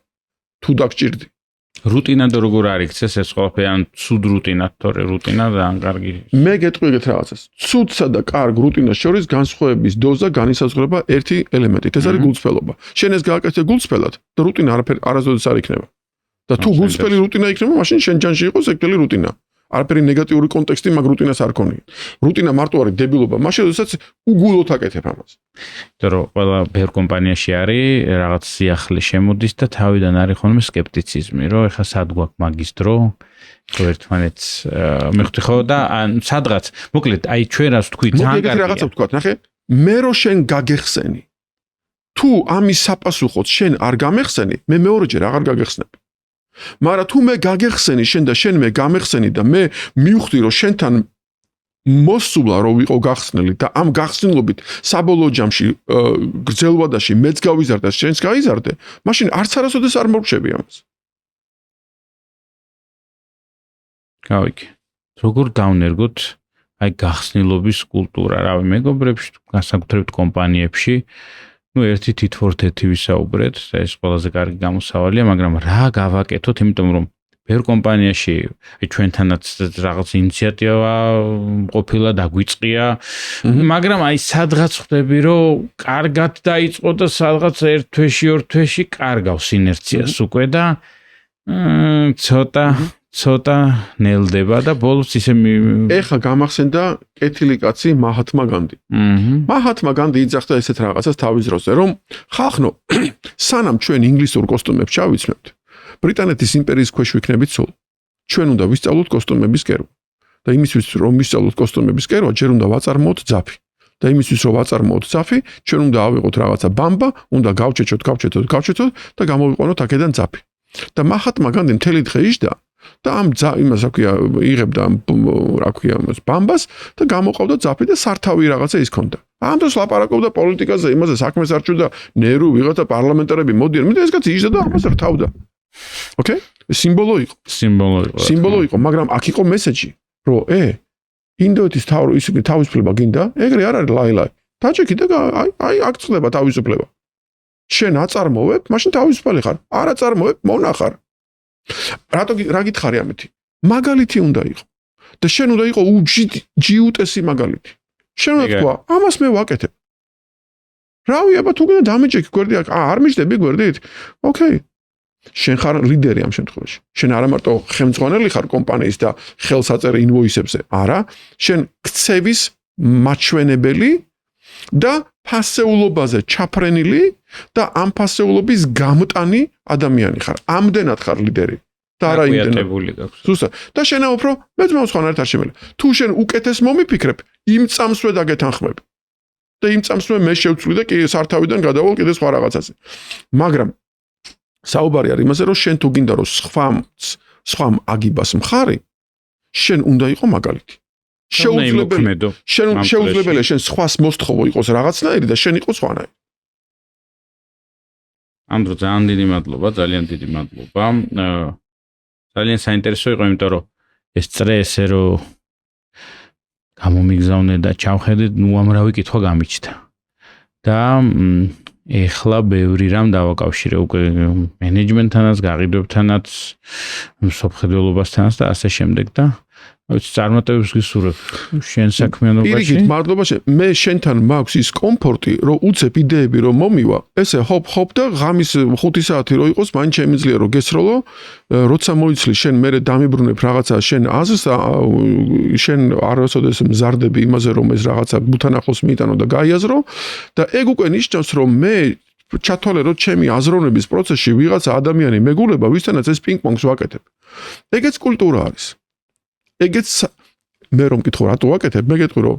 თუ დაგჭირდი. რუტინა და როგორ არის ეს ყველაფერი ან ცუდ რუტინა თორე რუტინა და ან კარგი მე გეტყვი ეგეთ რაღაცას ცუდსა და კარგ რუტინას შორის განსხვავების დოზა განისაზღვრება ერთი ელემენტით ეს არის გულწრფელობა შენ ეს გააკეთე გულწრფელად და რუტინა არასოდეს არ იქნება და თუ გულწრფელი რუტინა იქნება მაშინ შენ ჯანში იყოს ეგრელი რუტინა არაფერი ნეგატიური კონტექსტი მაგ რუტინას არ ქონია რუტინა მარტო არის დებილობა მაშინ როდესაც უგულოდ აკეთებ ამას იმიტომ რომ ყველა ბევრ კომპანიაში არის რაღაც სიახლე შემოდის და თავიდან არის ხოლმე სკეპტიციზმი რომ ეხლა სად გვაქვს მაგის დრო ერთმანეთს მეხუთი ხო და სადღაც მოკლედ აი ჩვენ რას ვთქვით ძალიან კარგი რაღაცა ვთქვათ ნახე მე რო შენ გაგეხსენი თუ ამის საპასუხოდ შენ არ გამეხსენი მე მეორეჯერ აღარ გაგეხსნები მაგრამ თუ მე გაგეხსენი შენ და შენ მე გამეხსენი და მე მივხვდი რომ შენთან მოსულა რომ ვიყო გახსნილი და ამ გახსნილობით საბოლოო ჯამში გრძელვადაში მეც გავიზარდე შენს გაიზარდე მაშინ არც არასოდეს არ მორჩები ამას გავიქე როგორ დავნერგოთ აი გახსნილობის კულტურა რავი მეგობრებში განსაკუთრებით კომპანიებში ну ერთი თითქოს ერთი ვისაუბრეთ და ეს ყველაზე კარგი გამოსავალია მაგრამ რა გავაკეთოთ იმიტომ რომ ბევრ კომპანიაში ჩვენთანაც რაღაც ინიციატივა ყოფილა დაგვიწყია მაგრამ აი სადღაც ხვდები რომ კარგად დაიწყო და სადღაც ერთ თვეში ორ თვეში კარგავს ინერციას უკვე და ცოტა ნელდება და ბოლოს ისე ეხა გამახსენდა კეთილი კაცი მაჰათმა განდი. მაჰათმა განდი იძახდა ესეთ რაღაცას თავის დროზე, რომ ხალხო, სანამ ჩვენ ინგლისურ კოსტუმებს ჩავიცმევთ, ბრიტანეთის იმპერიის ქვეშ ვიქნებით სულ. ჩვენ უნდა ვისწავლოთ კოსტუმების კერვა. და იმისთვის რომ ვისწავლოთ კოსტუმების კერვა, ჯერ უნდა ვაწარმოოთ ძაფი. და იმისთვის რომ ვაწარმოოთ ძაფი, ჩვენ უნდა ავიღოთ რაღაცა ბამბა, უნდა გავჩეჩოთ და გამოვიყვანოთ აქედან ძაფი. და მაჰათმა განდი მთელი დღე იჯდა და ამ იმას რა ქვია, იღებდა რა ქვია ამას ბამბას და გამოყავდა ძაფი და სართავი რაღაცა ის ქონდა. ამ დროს ლაპარაკობდა პოლიტიკაზე, იმაზე საქმეს არჩევდა, ნერუ ვიღაცა პარლამენტარები მოდიან, მე ეს კაცი იჯდა და ამას რთავდა. ოკეი? სიმბოლო იყო, მაგრამ აქ იყო მესეჯი, რომ ინდოეთის თავისუფლება გინდა? ეგრე არ არის ლაილაი. ტაჯიკი და აი აქ წდება თავისუფლება. შენ აწარმოებ, მაშინ თავისუფალი ხარ. არ აწარმოებ, მონახარ. რა გითხარი ამეთი? მაგალითი უნდა იყო. და შენ უნდა იყო უჯიუტესი მაგალითი. შენ უნდა თქვა, ამას მე ვაკეთებ. რავი, აბა თუ გინდა დამეჭექი გვერდი აქ, არ მიჯდები გვერდით? ოკეი. შენ ხარ ლიდერი ამ შემთხვევაში. შენ არა მარტო ხელმძღვანელი ხარ კომპანიის და ხელს აწერ ინვოისებზე, არა, შენ ქცევის მაჩვენებელი და ფასეულობაზე ჩაფრენილი და ამ ფასეულობის გამტანი ადამიანი ხარ. ამდენად ხარ ლიდერი. და არა იმდენად. ზუსტად. და შენაო უფრო მეც მომსხანარით არ შემელა. თუ შენ უკეთეს მომიფიქრებ, იმ წამსვე დაგეთანხმები. და იმ წამსვე მე შევცვლი და კი სართავიდან გადავალ კიდე სხვა რაღაცაზე. მაგრამ საუბარი არის იმაზე, რომ შენ თუ გინდა რომ სხვამ აგიბას მხარი, შენ უნდა იყო მაგალითი. შეუძლებელია შენ სხვას მოსთხოვო იყოს რაღაცნაირი და შენ იყო სხვანაირი. ანდრო ძალიან დიდი მადლობა. ძალიან საინტერესო იყო, იმიტომ რომ ეს წრე ესე რომ გამომიგზავნე და ჩავხედე, უამრავი კითხვა გამიჩნდა. და ეხლა ბევრი რამ დავაკავშირე უკვე მენეჯმენტთანაც, გაყიდვებთანაც, მსოფლმხედველობასთანაც და ასე შემდეგ და წარმატებებს გისურვებ შენ საქმიანობაში. პირიქით, მადლობა შენ. მე შენთან მაქვს ის კომფორტი, რომ უცებ იდეები რომ მომივა, ესე ჰოპ და ღამის 5 საათი რო იყოს, მაინც შემიძლია რომ გესროლო, როცა მოიცლი შენ მერე დამიბრუნებ რაღაცა შენ აზრს და შენ არასოდეს მზარდები იმაზე რომ ეს რაღაცა გულთან ახლოს მიიტანო და გაიაზრო და ეგ უკვე ნიშნავს რომ მე ჩათვალე რომ ჩემი აზროვნების პროცესში ვიღაცა ადამიანი მეგულება, ვისთანაც ეს პინგ-პონგს ვაკეთებ. ეგეც კულტურა არის. ეგეც მე რომ მკითხო რატო ვაკეთებ, მე გეტყვი რომ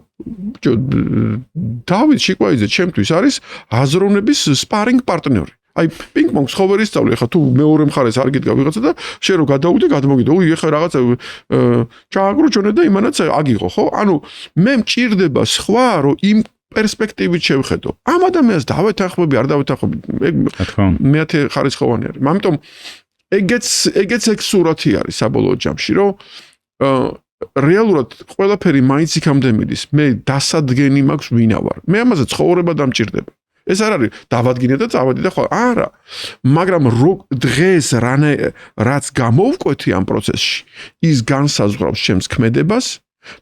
დავით შიკვაიძე ჩემთვის არის აზროვნების სპარინგ პარტნიორი. აი პინგ-პონგს ხო ვერ ისწავლე, ხა თუ მეორე მხარეს არ გიდგა ვიღაცა და შენ რო გადაუგდე, გადმოგიდო, ეხა რაღაცა ჩააგრუჩონე და იმანაც აგიღო, ხო? ანუ მე მჭირდება სხვა რომ იმ პერსპექტივით შევხედო. ამ ადამიანს დავეთანხმები, არ დავეთანხმები, მეათე ხარისხოვანი არის. ამიტომ ეგეც სურათი არის საბოლოო ჯამში, რომ რეალურად ყველაფერი მაინც იქამდე მიდის. მე დასადგენი მაქვს ვინა ვარ. მე ამაზე ცხოვრება დამჭირდება. ეს არ არის დავადგინე და წავედი და ხო, არა. მაგრამ დღეს რაც გამოვკვეთი ამ პროცესში, ის განსაზღვრავს ჩემს ქმედებას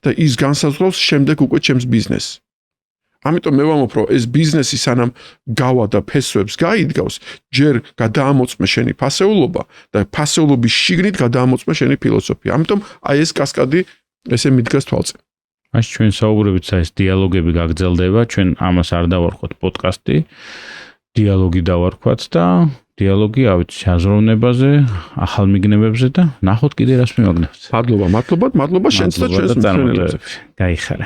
და ის განსაზღვრავს შემდეგ უკვე ჩემს ბიზნესს. ამიტომ მე ვამბობ, რომ ეს ბიზნესი სანამ გავა და ფესვებს გაიდგავს, ჯერ გადაამოწმე შენი ფასეულობა და ფასეულობის შიგნით გადაამოწმე შენი ფილოსოფია. ამიტომ აი ეს კასკადი ესე მიდგას თვალწინ. მაშინ ჩვენ საუბრებით ეს დიალოგები გაგრძელდება, ჩვენ ამას არ დავარქვათ პოდკასტი, დიალოგი დავარქვათ და დიალოგი ავიცი აზროვნებაზე, ახალ მიგნებებზე და ნახოთ კიდე რას მივაგნებთ. მადლობა შენც და ჩვენს მსმენელებს. გაიხარე.